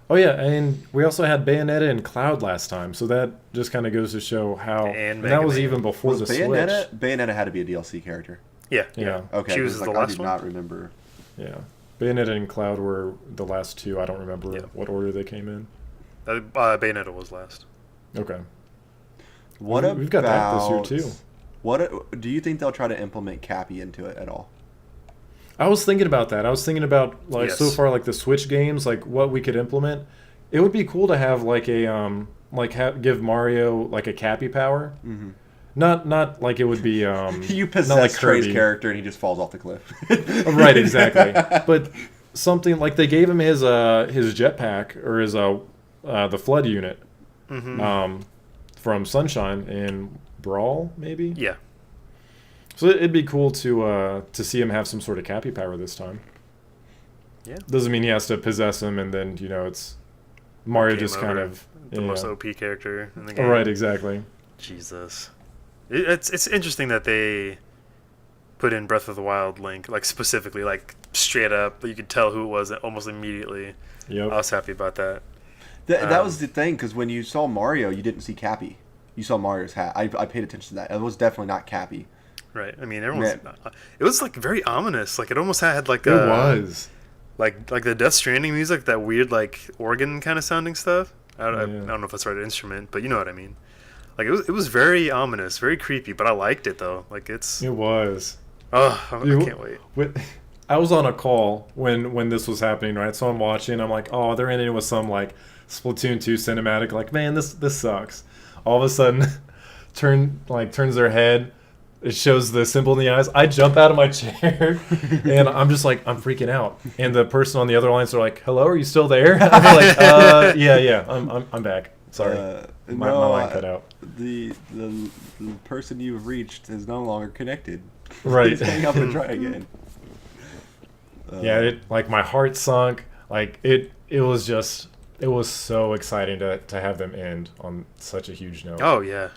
Oh yeah, and we also had Bayonetta and Cloud last time, so that just kind of goes to show how. And that was Mega Man. even before Was the Bayonetta? Switch. Bayonetta had to be a DLC character. Yeah. Yeah. Okay, She was 'cause, the like, last I do one? not remember. Yeah, Bayonetta and Cloud were the last two. I don't remember Yeah. what order they came in. Bayonetta was last. Okay. What We've got that this year too. What do you think they'll try to implement Cappy into it at all? I was thinking about that. I was thinking about like so Yes. far like the Switch games, like what we could implement. It would be cool to have like a give Mario like a Cappy power. Mm-hmm. Not like it would be You not possess like Trey's Kirby. character and he just falls off the cliff. Right, exactly. But something like they gave him his jetpack or his the flood unit Mm-hmm. from Sunshine in Brawl maybe. Yeah. So it'd be cool to see him have some sort of Cappy power this time. Yeah. Doesn't mean he has to possess him and then it's Mario Game just kind over. of The most OP character in the game. Right, exactly. Jesus. It's interesting that they put in Breath of the Wild Link, like specifically, like straight up. You could tell who it was almost immediately. Yep. I was happy about that. That was the thing, because when you saw Mario, you didn't see Cappy. You saw Mario's hat. I paid attention to that. It was definitely not Cappy. Right. I mean, everyone's. It was like very ominous. Like it almost had like It was. like the Death Stranding music, that weird like organ kind of sounding stuff. I don't Yeah. know if that's the right instrument, but you know what I mean. Like it was very ominous, very creepy, but I liked it though. Like it's. It was. Oh, I can't wait. I was on a call when this was happening, right? So I'm watching. I'm like, oh, they're ending with some like Splatoon 2 cinematic. Like, man, this sucks. All of a sudden, turns their head. It shows the symbol in the eyes. I jump out of my chair, and I'm just like, I'm freaking out. And the person on the other lines are like, "Hello, are you still there?" I'm like, yeah, I'm back. Sorry, my line cut out. The person you've reached is no longer connected. Right. Please hang up and try again. Yeah, like my heart sunk. Like it was so exciting to have them end on such a huge note. Oh yeah.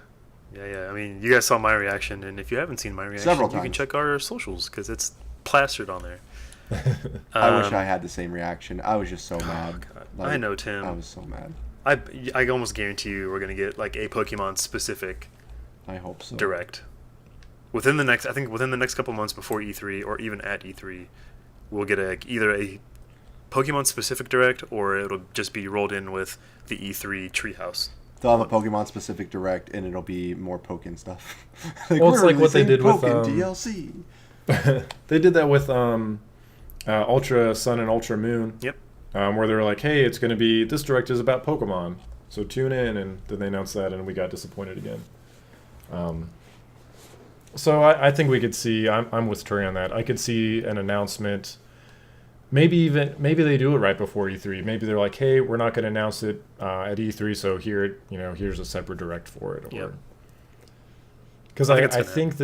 I mean, you guys saw my reaction, and if you haven't seen my reaction, Several you can times. check our socials because it's plastered on there. I wish I had the same reaction. I was just so mad. God. Like, I know, Tim. I was so mad. I almost guarantee you we're gonna get like a Pokemon specific I hope so. direct within the next couple months before E3 or even at E3. We'll get either a Pokemon specific direct or it'll just be rolled in with the E3 treehouse. They'll have a Pokemon specific direct, and it'll be more Pokken stuff. Well, it's like what they did with DLC. They did that with Ultra Sun and Ultra Moon. Yep. Where they were like, hey, it's going to be, this direct is about Pokemon, so tune in, and then they announced that, and we got disappointed again. So I think we could see, I'm with Trey on that, I could see an announcement, maybe they do it right before E3, maybe they're like, hey, we're not going to announce it at E3, so here's a separate direct for it. Yep. Because I think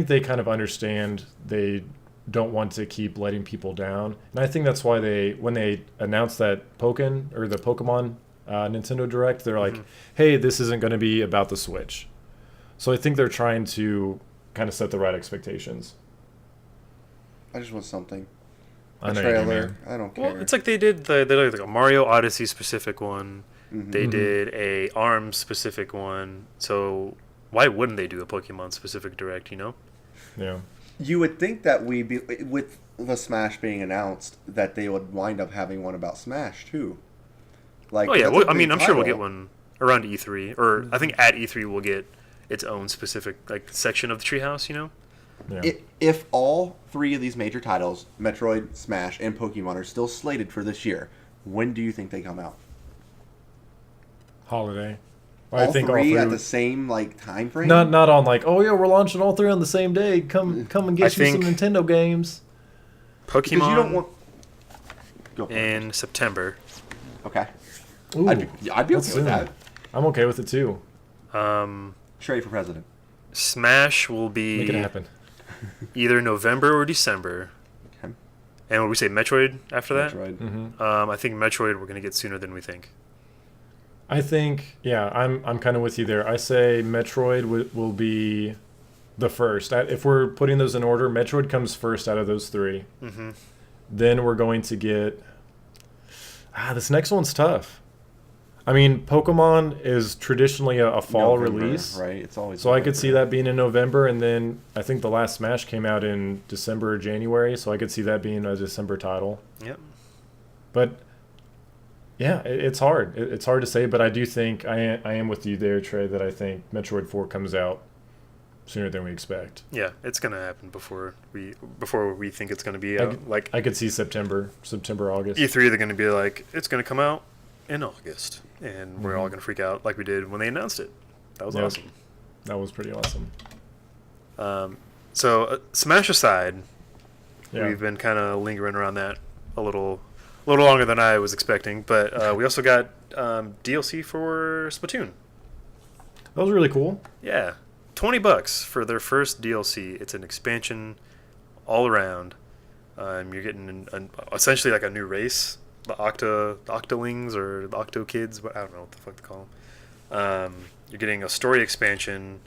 they kind of understand they don't want to keep letting people down, and I think that's why when they announced that Pokemon Nintendo Direct, they're like, hey, this isn't going to be about the Switch. So I think they're trying to kind of set the right expectations. I just want something. I A know you do, trailer. man. I don't care. Well, it's like they did like a Mario Odyssey specific one. Mhm. They did a ARMS specific one. So why wouldn't they do a Pokemon specific direct? You know? Yeah. You would think that with the Smash being announced, that they would wind up having one about Smash too. Like, Oh yeah. that's a Well, I big mean, I'm sure we'll title. get one around E3, or I think at E3 we'll get its own specific like section of the treehouse. You know? Yeah. If all three of these major titles, Metroid, Smash, and Pokemon, are still slated for this year, when do you think they come out? Holiday. All three at the same time frame? Not on like, oh yeah, we're launching all three on the same day. Come and get I you some think- Nintendo games. Because you don't Pokemon want. Go for it. in September. Okay. Ooh, I'd be okay that's with soon. that. I'm okay with it too. Trade for president. Smash will be Make it happen. either November or December. Okay. And would we say Metroid after that? Metroid. Mm-hmm. I think Metroid we're going to get sooner than we think. I think, yeah, I'm kind of with you there. I say Metroid will be the first. If we're putting those in order, Metroid comes first out of those three. Mm-hmm. Then we're going to get... this next one's tough. I mean, Pokemon is traditionally a fall November, release. right? It's always. So I could see that being in November, and then I think the last Smash came out in December or January, so I could see that being a December title. Yep. But yeah, it's hard. It's hard to say, but I do think I am with you there, Trey, that I think Metroid 4 comes out sooner than we expect. Yeah, it's going to happen before we think it's going to be out. I could see September, August. E3 they're going to be like, it's going to come out in August, and we're all going to freak out like we did when they announced it. That was awesome. That was pretty awesome. So Smash aside, Yeah. we've been kind of lingering around that a little longer than I was expecting, but we also got DLC for Splatoon. That was really cool. Yeah, $20 for their first DLC. It's an expansion all around. You're getting essentially like a new race, the Octolings or the Octo Kids. I don't know what the fuck to call them. You're getting a story expansion,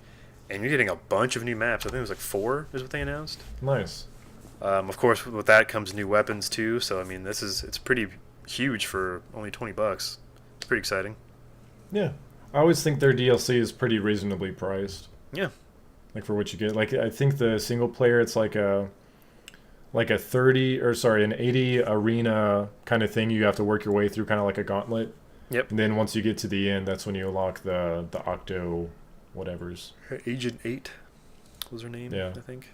and you're getting a bunch of new maps. I think it was like 4 is what they announced. Nice. Of course, with that comes new weapons too. So I mean, it's pretty huge for only $20. It's pretty exciting. Yeah. I always think their DLC is pretty reasonably priced. Yeah. Like for what you get. Like I think the single player it's like a 80 arena kind of thing you have to work your way through, kind of like a gauntlet. Yep. And then once you get to the end, that's when you unlock the Octo whatevers. Agent 8 was her name, Yeah. I think.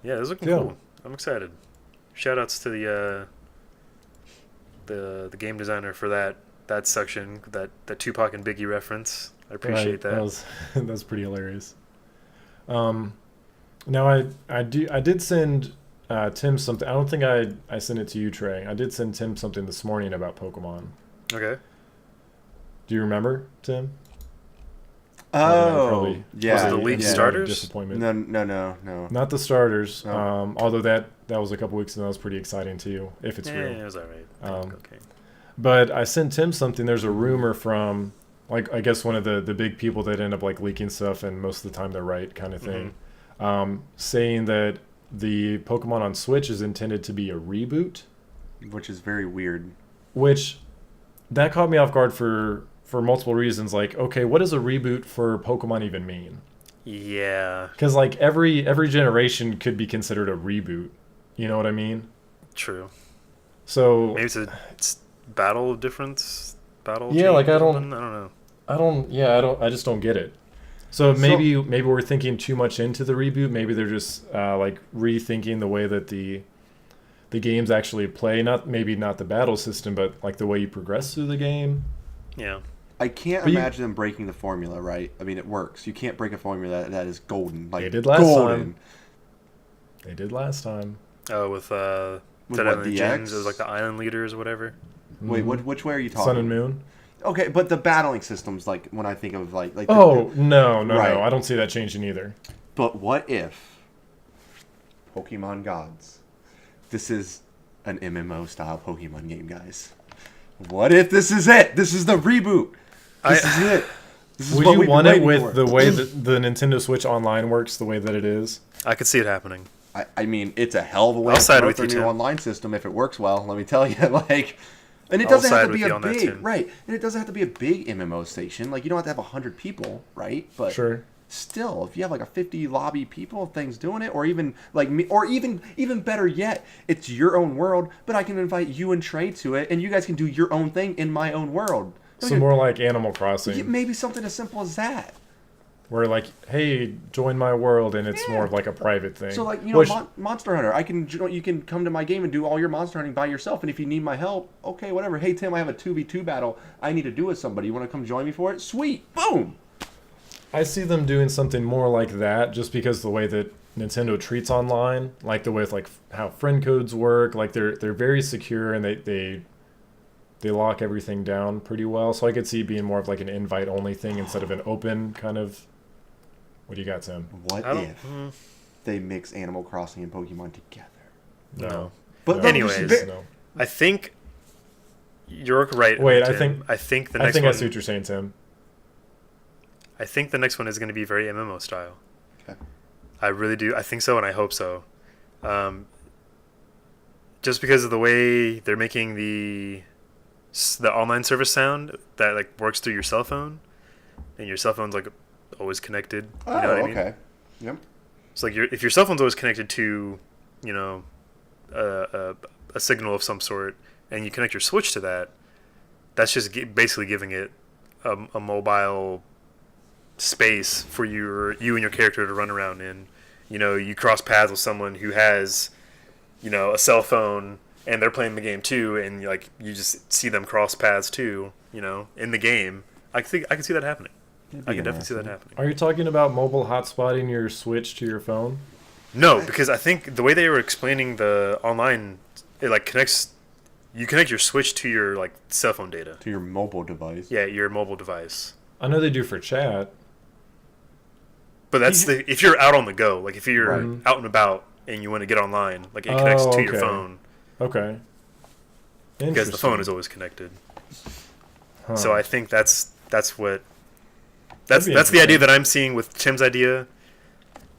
Yeah, it's looking Yeah. cool. I'm excited. Shout outs to the game designer for that section, that Tupac and Biggie reference. I appreciate that. That was pretty hilarious. Now I did send Tim something. I don't think I sent it to you, Trey. I did send Tim something this morning about Pokemon. Okay. Do you remember, Tim? Oh, yeah. Was it the league starters? Disappointment. No. Not the starters. No. Although that was a couple weeks ago. That was pretty exciting too, if it's Yeah, real. it was alright. Okay. But I sent Tim something. There's a rumor from, like, I guess one of the big people that end up like leaking stuff, and most of the time they're right, kind of thing, saying that the Pokemon on Switch is intended to be a reboot, Which is very weird. which that caught me off guard for multiple reasons. Like, okay, what does a reboot for Pokemon even mean? Yeah. Because like every generation could be considered a reboot. You know what I mean? True. So Maybe it's battle difference. Battle. Yeah, change like, or I don't- something? I don't know. I just don't get it. So maybe we're thinking too much into the reboot. Maybe they're just like rethinking the way that the games actually play. Not the battle system, but like the way you progress through the game. Yeah. I can't But imagine them breaking the formula, right? I mean, it works. You can't break a formula that is golden. Like They did last golden. time. They did last time. Oh, with With Dead what, Island DX? Gens, it was like the island leaders or whatever. Wait, which way are you talking? Sun and Moon. Okay, but the battling systems, like when I think of like Oh no, Right. I don't see that changing either. But what if Pokemon Gods? This is an MMO style Pokemon game, guys. What if this is it? This is the reboot. This is it. This is Would what you we've been want it waiting with for. the way that the Nintendo Switch Online works, the way that it is? I could see it happening. I mean, it's a hell of a way I'll to side promote with their you, new Tim. online system if it works well. Let me tell you, like, and it I'll doesn't side have to with be you a on that, big Tim. right, and it doesn't have to be a big MMO station. Like, you don't have to have 100 people, right? But Sure. still, if you have like a 50 lobby people, things doing it, or even like me, or even better yet, it's your own world. But I can invite you and Trey to it, and you guys can do your own thing in my own world. So more like Animal Crossing, Maybe something as simple as that. where like, hey, join my world, and it's Yeah. more of like a private thing. So like, you know, Which- Monster Hunter, you can come to my game and do all your monster hunting by yourself, and if you need my help, okay, whatever. Hey Tim, I have a 2v2 battle I need to do with somebody. You want to come join me for it? Sweet, boom. I see them doing something more like that, just because the way that Nintendo treats online, like the way with like how friend codes work, like they're very secure and they lock everything down pretty well. So I could see it being more of like an invite only thing instead of an open kind of. What do you got, Tim? What if they mix Animal Crossing and Pokemon together? No. But No. Anyways, No. I think you're right. Wait, Tim. I think the I next think one. I see what you're saying, Tim. I think the next one is going to be very MMO style. Okay. I really do. I think so, and I hope so. Just because of the way they're making the online service sound that like works through your cell phone, and your cell phone's like always connected. You know what I mean? Okay. Yep. It's like if your cell phone's always connected to, you know, a signal of some sort, and you connect your Switch to that, that's just basically giving it a mobile space for you and your character to run around in. You know, you cross paths with someone who has, you know, a cell phone, and they're playing the game too, and like you just see them cross paths too. You know, in the game, I can see that happening. I can definitely see that happening. Are you talking about mobile hotspotting your Switch to your phone? No, because I think the way they were explaining the online, it like connects. You connect your Switch to your like cell phone data. To your mobile device. Yeah, your mobile device. I know they do for chat. But that's if you're out on the go, like if you're Right. out and about and you want to get online, like it connects to your okay. phone Okay. because the phone is Interesting. always connected. Huh. So I think that's what That'd be that's the idea interesting. that I'm seeing with Tim's idea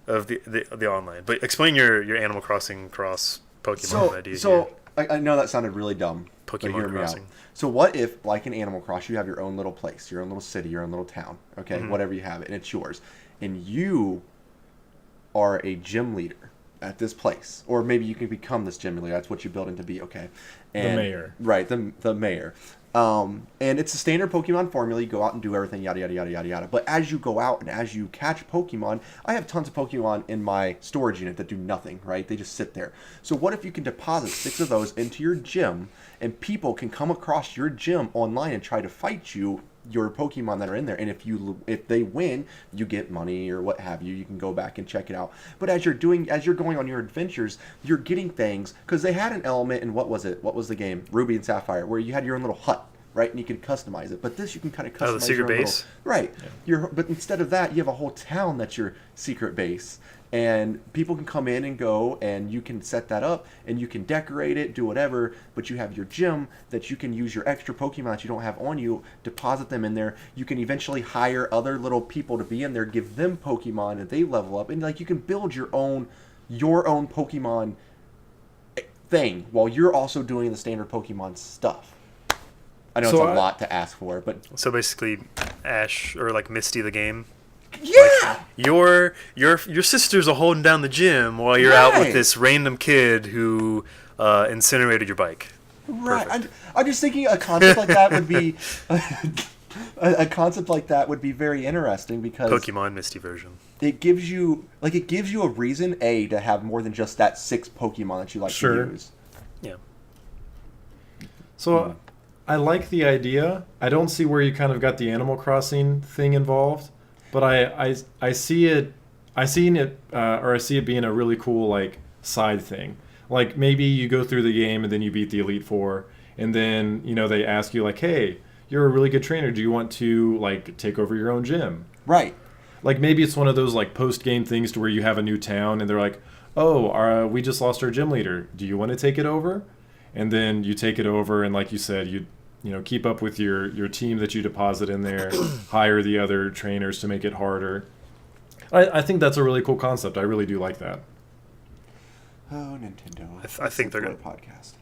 of the online. But explain your Animal Crossing cross Pokemon idea. So I know that sounded really dumb. but Pokemon hear me out. Crossing. So what if, like in Animal Cross, you have your own little place, your own little city, your own little town, okay, Mm-hmm. whatever you have, and it's yours, and you are a gym leader at this place, or maybe you can become this gym leader. That's what you build into be, okay? And, mayor. right? The mayor. And it's a standard Pokemon formula. You go out and do everything, yada yada yada yada yada. But as you go out and as you catch Pokemon, I have tons of Pokemon in my storage unit that do nothing. Right? They just sit there. So what if you can deposit 6 of those into your gym, and people can come across your gym online and try to fight you, your Pokemon that are in there, and if they win, you get money or what have you. You can go back and check it out. But as you're going on your adventures, you're getting things, because they had an element in what was the game, Ruby and Sapphire, where you had your own little hut, right, and you could customize it. But this you can kind of customize the secret your own base? right. But instead of that, you have a whole town that's your secret base. And people can come in and go, and you can set that up, and you can decorate it, do whatever, but you have your gym that you can use your extra Pokemon that you don't have on you, deposit them in there. You can eventually hire other little people to be in there, give them Pokemon, and they level up. And like you can build your own Pokemon thing while you're also doing the standard Pokemon stuff. I know So it's a lot to ask for, but So basically, Ash or like Misty the game. yeah! Your sisters are holding down the gym while you're out with Right. this random kid who incinerated your bike. Right. Perfect. I'm just thinking a concept like that would be a concept like that would be very interesting, because Pokemon Misty version. it gives you a reason to have more than just that 6 Pokemon that you like Sure. to use. Yeah. So I like the idea. I don't see where you kind of got the Animal Crossing thing involved, but I see it. I see it being a really cool like side thing. Like maybe you go through the game and then you beat the Elite Four, and then they ask you like, "Hey, you're a really good trainer. Do you want to like take over your own gym?" Right. Like maybe it's one of those like post-game things to where you have a new town and they're like, "Oh, we just lost our gym leader. Do you want to take it over?" And then you take it over, and like you said, you keep up with your team that you deposit in there, hire the other trainers to make it harder. I think that's a really cool concept. I really do like that. Oh, Nintendo. I think they're going gonna- podcast.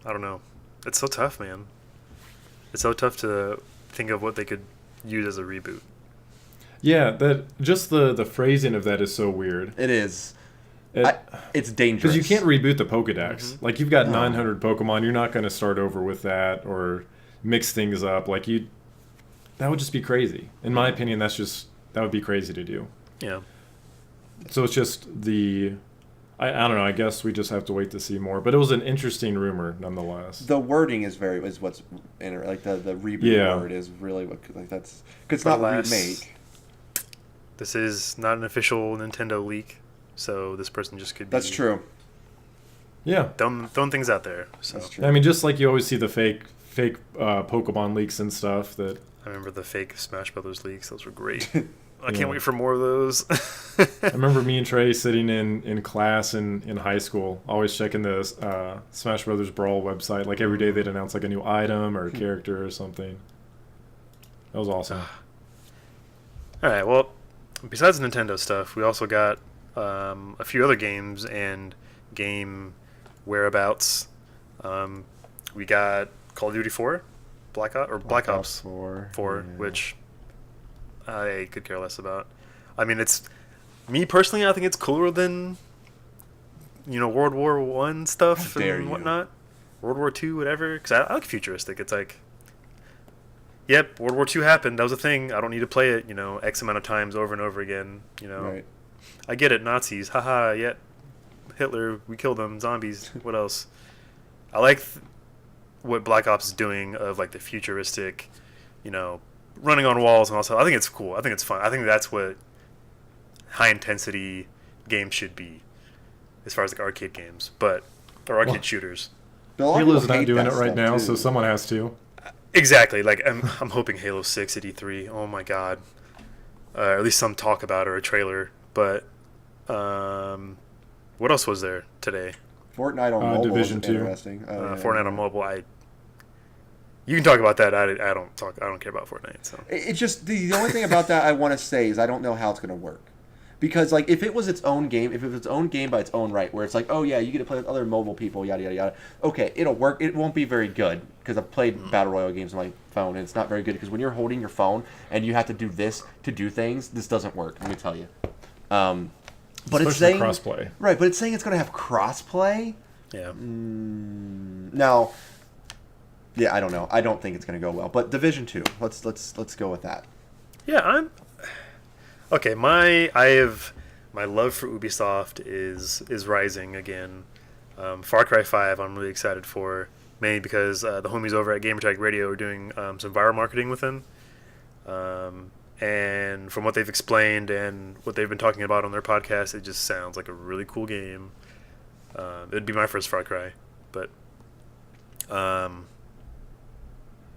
I don't know. It's so tough, man. It's so tough to think of what they could use as a reboot. Yeah, that just the phrasing of that is so weird. It is. It's dangerous. Because you can't reboot the Pokedex. Like you've got No. 900 Pokemon, you're not going to start over with that or mix things up. Like that would just be crazy. In my opinion, that would be crazy to do. Yeah. So it's just I don't know. I guess we just have to wait to see more. But it was an interesting rumor, nonetheless. The wording is what's like the reboot Yeah. word is really what, like that's because it's But not alas- remake. This is not an official Nintendo leak, so this person just could be. That's true. Yeah. Throwing things out there. So That's true. I mean, just like you always see the fake Pokemon leaks and stuff. That I remember the fake Smash Brothers leaks; those were great. I Yeah. can't wait for more of those. I remember me and Trey sitting in class in high school, always checking the Smash Brothers Brawl website. Like every day they'd announce like a new item or a character or something. That was awesome. All right. Well, besides Nintendo stuff, we also got a few other games and game whereabouts. We got Call of Duty 4, Black Ops 4, yeah. which I could care less about. I mean, it's me personally. I think it's cooler than World War One stuff How dare and you. whatnot, World War Two, whatever. Because I like futuristic. It's like, yep, World War Two happened. That was a thing. I don't need to play it, X amount of times over and over again. Right. I get it, Nazis. Haha. Yep, Hitler. We killed them. Zombies. What else? I like what Black Ops is doing of like the futuristic, running on walls and all stuff. I think it's cool. I think it's fun. I think that's what high intensity games should be, as far as like arcade games, or arcade shooters. But a lot of Halo's people not hate doing that it right stuff, now, too. so someone has to. Exactly. Like I'm hoping Halo 6 at E3. Oh my god. Or at least some talk about it or a trailer. But what else was there today? Fortnite on mobile Division is 2. interesting. Oh, yeah. Fortnite on mobile. You can talk about that. I don't talk. I don't care about Fortnite. So It's just the only thing about that I want to say is I don't know how it's going to work. Because like if it was its own game, if it was its own game by its own right, where it's like, oh yeah, you get to play with other mobile people, yada yada yada. Okay, it'll work. It won't be very good because I've played battle royale games on my phone and it's not very good because when you're holding your phone and you have to do this to do things, this doesn't work. Let me tell you. But it's Especially saying crossplay. right, but it's saying it's going to have crossplay. yeah. Now, yeah, I don't know. I don't think it's going to go well. But Division 2, let's go with that. Yeah, I'm okay. My love for Ubisoft is rising again. Far Cry 5, I'm really excited for, mainly because the homies over at Gamertag Radio are doing some viral marketing with them. And from what they've explained and what they've been talking about on their podcast, it just sounds like a really cool game. It'd be my first Far Cry, but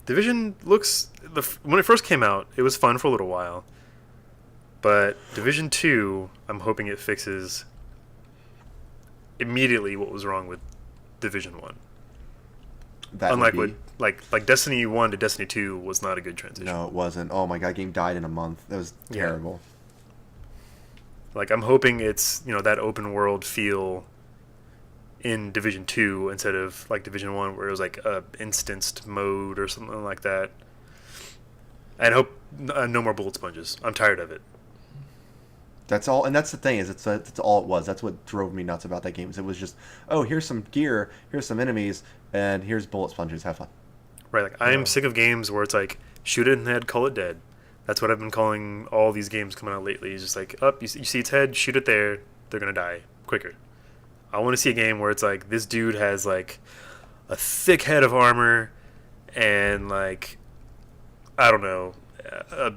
Division looks when it first came out, it was fun for a little while. But Division 2, I'm hoping it fixes immediately what was wrong with Division 1. That would Unlike be- what like Destiny 1 to Destiny 2 was not a good transition. No, it wasn't. Oh my god, game died in a month. That was Yeah. terrible. Like I'm hoping it's, that open world feel in Division 2 instead of like Division 1 where it was like a instanced mode or something like that. And hope no more bullet sponges. I'm tired of it. That's all, and that's the thing is, that's all it was. That's what drove me nuts about that game. Is it was just, oh, here's some gear, here's some enemies, and here's bullet sponges. Have fun. Right, like I'm sick of games where it's like shoot it in the head, call it dead. That's what I've been calling all these games coming out lately. It's just like, you see its head, shoot it there, they're gonna die quicker. I want to see a game where it's like this dude has like a thick head of armor and like I don't know,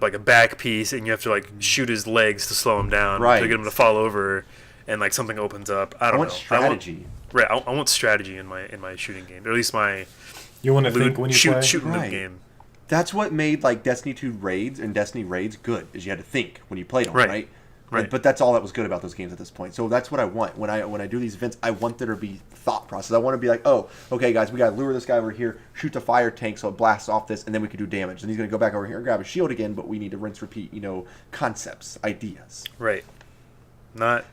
like a back piece, and you have to like shoot his legs to slow him down, Right. to get him to fall over, and like something opens up. I I don't want know. strategy. I want strategy in my shooting game, or at least my You want to loot, think when you shoot play? shoot and loot Right. game. That's what made like Destiny 2 raids and Destiny raids good. Is you had to think when you played them, Right. right? Right. But that's all that was good about those games at this point. So that's what I want when I do these events. I want there to be thought process. I want to be like, oh, okay, guys, we got to lure this guy over here, shoot the fire tank so it blasts off this, and then we can do damage. And he's gonna go back over here and grab a shield again, but we need to rinse, repeat. Concepts, ideas. Right. Not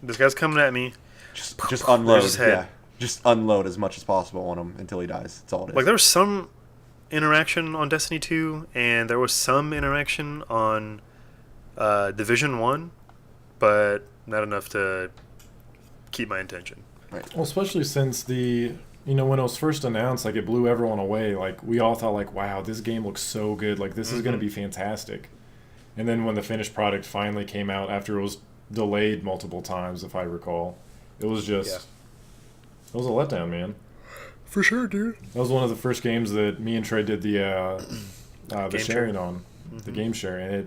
this guy's coming at me. Just unload. There's his head. Yeah. Just unload as much as possible on him until he dies. That's all it is. Like there was some interaction on Destiny 2, and there was some interaction on Division 1, but not enough to keep my attention. Well, especially since when it was first announced, like it blew everyone away. Like we all thought, like, wow, this game looks so good. Like this is going to be fantastic. And then when the finished product finally came out, after it was delayed multiple times, if I recall, it was just it was a letdown, man. For sure, dude. That was one of the first games that me and Trey did the Game sharing share. on, the game share, and I think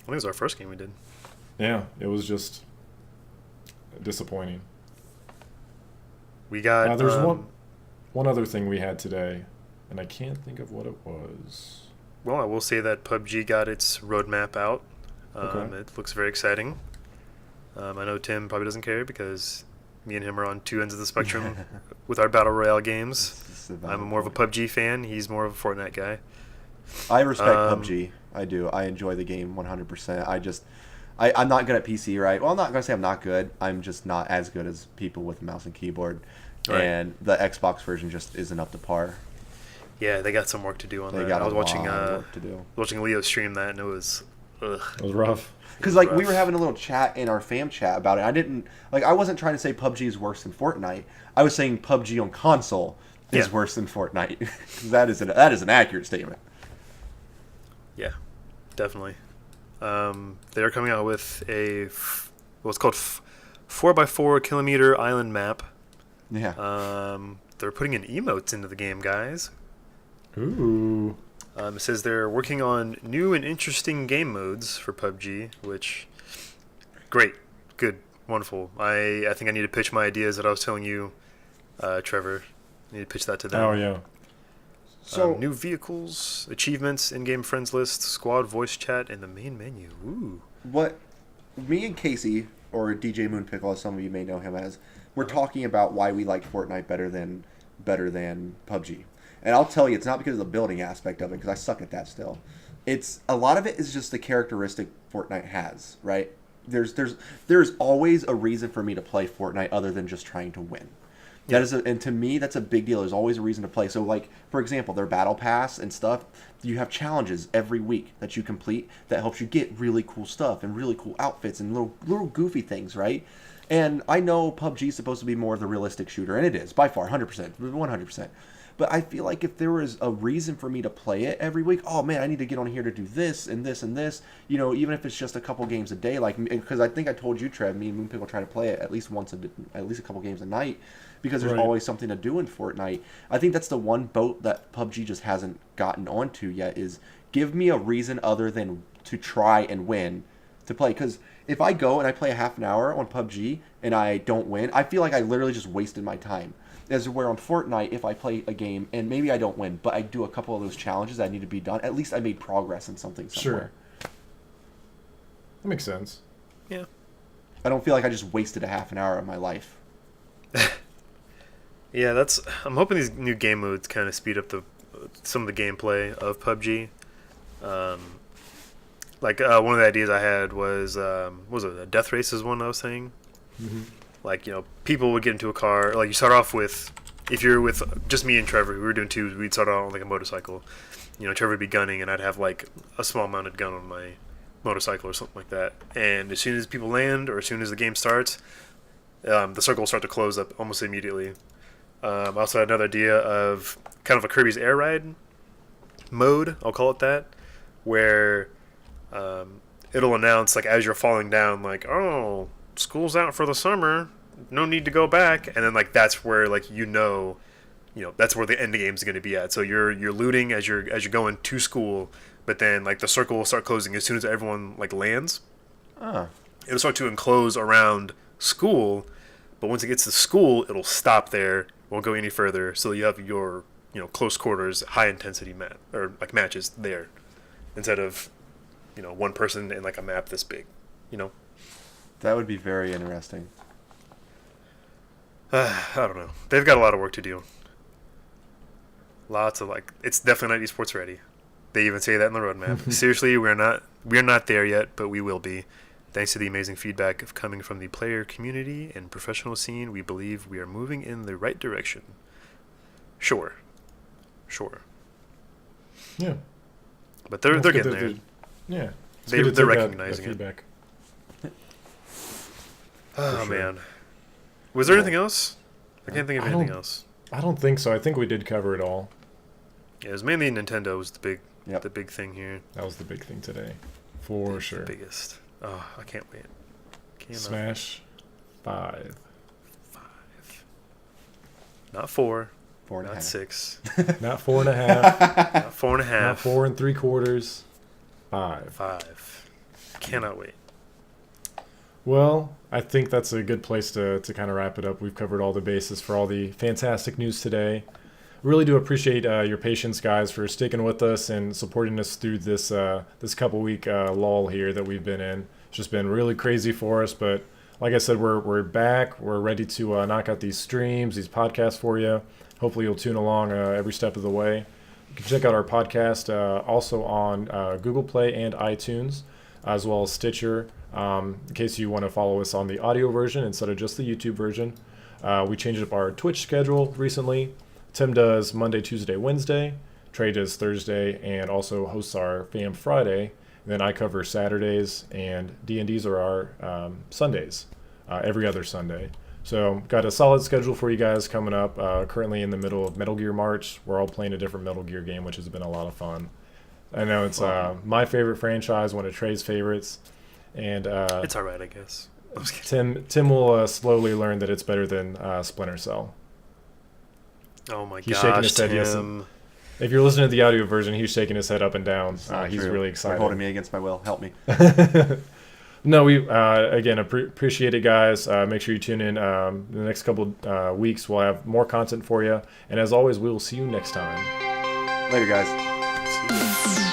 it was our first game we did. Yeah, it was just disappointing. We got There's one other thing we had today, and I can't think of what it was. Well, I will say that PUBG got its roadmap out. Okay. It looks very exciting. I know Tim probably doesn't care because me and him are on two ends of the spectrum with our Battle Royale games. I'm more of a PUBG fan. He's more of a Fortnite guy. I respect PUBG. I do. I enjoy the game 100%. I'm not good at PC, right? Well, I'm not going to say I'm not good. I'm just not as good as people with a mouse and keyboard. Right. And the Xbox version just isn't up to par. Yeah, they got some work to do on that. I was watching work to do. Leo stream that, and it was ugh. It was rough. Because like we were having a little chat in our fam chat about it. I wasn't trying to say PUBG is worse than Fortnite. I was saying PUBG on console is worse than Fortnite. that is an accurate statement. Yeah, definitely. They're coming out with what's called 4x4 kilometer island map. Yeah. They're putting in emotes into the game, guys. Ooh. It says they're working on new and interesting game modes for PUBG, which great, good, wonderful. I think I need to pitch my ideas that I was telling you, Trevor. I need to pitch that to them. Oh yeah. So new vehicles, achievements, in-game friends list, squad voice chat, and the main menu. Ooh. What me and Casey, or DJ Moonpickle, as some of you may know him as, we're talking about why we like Fortnite better than PUBG. And I'll tell you, it's not because of the building aspect of it, because I suck at that still. It's a lot of it is just the characteristic Fortnite has, right? There's always a reason for me to play Fortnite other than just trying to win. Yeah. And to me, that's a big deal. There's always a reason to play. So, like, for example, their battle pass and stuff, you have challenges every week that you complete that helps you get really cool stuff and really cool outfits and little goofy things, right? And I know PUBG is supposed to be more of the realistic shooter, and it is, by far, 100%, 100%. But I feel like if there was a reason for me to play it every week, oh man, I need to get on here to do this and this and this, even if it's just a couple games a day, like, because I think I told you, Trev, me and Moonpickle try to play it at least a couple games a night, because there's always something to do in Fortnite. I think that's the one boat that PUBG just hasn't gotten onto yet, is give me a reason other than to try and win to play. Because if I go and I play a half an hour on PUBG and I don't win, I feel like I literally just wasted my time. As where on Fortnite, if I play a game and maybe I don't win, but I do a couple of those challenges that need to be done, at least I made progress in something somewhere. Sure. That makes sense. Yeah. I don't feel like I just wasted a half an hour of my life. Yeah, I'm hoping these new game modes kind of speed up some of the gameplay of PUBG. One of the ideas I had was what was it? A death race is one I was saying. Mm-hmm. Like, people would get into a car. Like, you start off with, if you're with just me and Trevor, we were doing twos, we'd start out on like a motorcycle. Trevor would be gunning, and I'd have like a small mounted gun on my motorcycle or something like that. And as soon as people land, or as soon as the game starts, the circle will start to close up almost immediately. I also had another idea of kind of a Kirby's Air Ride mode, I'll call it that, where it'll announce, like, as you're falling down, like, oh, school's out for the summer, no need to go back. And then, like, that's where, like, that's where the end game is going to be at. So you're looting as you're going to school, but then, like, the circle will start closing as soon as everyone, like, lands. It'll start to enclose around school, but once it gets to school, it'll stop there, won't go any further. So you have your close quarters, high intensity matches there, instead of one person in like a map this big. That would be very interesting. I don't know. They've got a lot of work to do. Lots of it's definitely not esports ready. They even say that in the roadmap. Seriously, we're not there yet, but we will be. Thanks to the amazing feedback coming from the player community and professional scene, we believe we are moving in the right direction. Sure. Yeah. But they're getting there. Yeah. They're recognizing that feedback. Oh, sure. man. Was there anything else? I can't think of anything else. I don't think so. I think we did cover it all. Yeah, it was mainly Nintendo was the big thing here. That was the big thing today. For sure. The biggest. Oh, I can't wait. Smash 5. Not 4. 4 and a not half. 6. Not 4.5. Not 4.5. Not 4 3/4. 5. 5. Cannot wait. Well, I think that's a good place to kind of wrap it up. We've covered all the bases for all the fantastic news today. Really do appreciate your patience, guys, for sticking with us and supporting us through this couple week lull here that we've been in. It's just been really crazy for us, but like I said, we're back. We're ready to knock out these streams, these podcasts for you. Hopefully, you'll tune along every step of the way. You can check out our podcast also on Google Play and iTunes, as well as Stitcher. In case you want to follow us on the audio version instead of just the YouTube version. We changed up our Twitch schedule recently. Tim does Monday, Tuesday, Wednesday. Trey does Thursday and also hosts our Fam Friday. And then I cover Saturdays, and D&Ds are our Sundays, every other Sunday. So got a solid schedule for you guys coming up. Currently in the middle of Metal Gear March. We're all playing a different Metal Gear game, which has been a lot of fun. I know it's my favorite franchise, one of Trey's favorites. And It's all right, I guess. I'm just kidding. Tim will slowly learn that it's better than Splinter Cell. Oh my He's shaking gosh, his head, yes. Tim. If you're listening to the audio version, he's shaking his head up and down. It's not He's true. really You're excited. holding me against my will. Help me. No, we again appreciate it, guys. Make sure you tune in the next couple weeks. We'll have more content for you. And as always, we will see you next time. Later, guys. See you.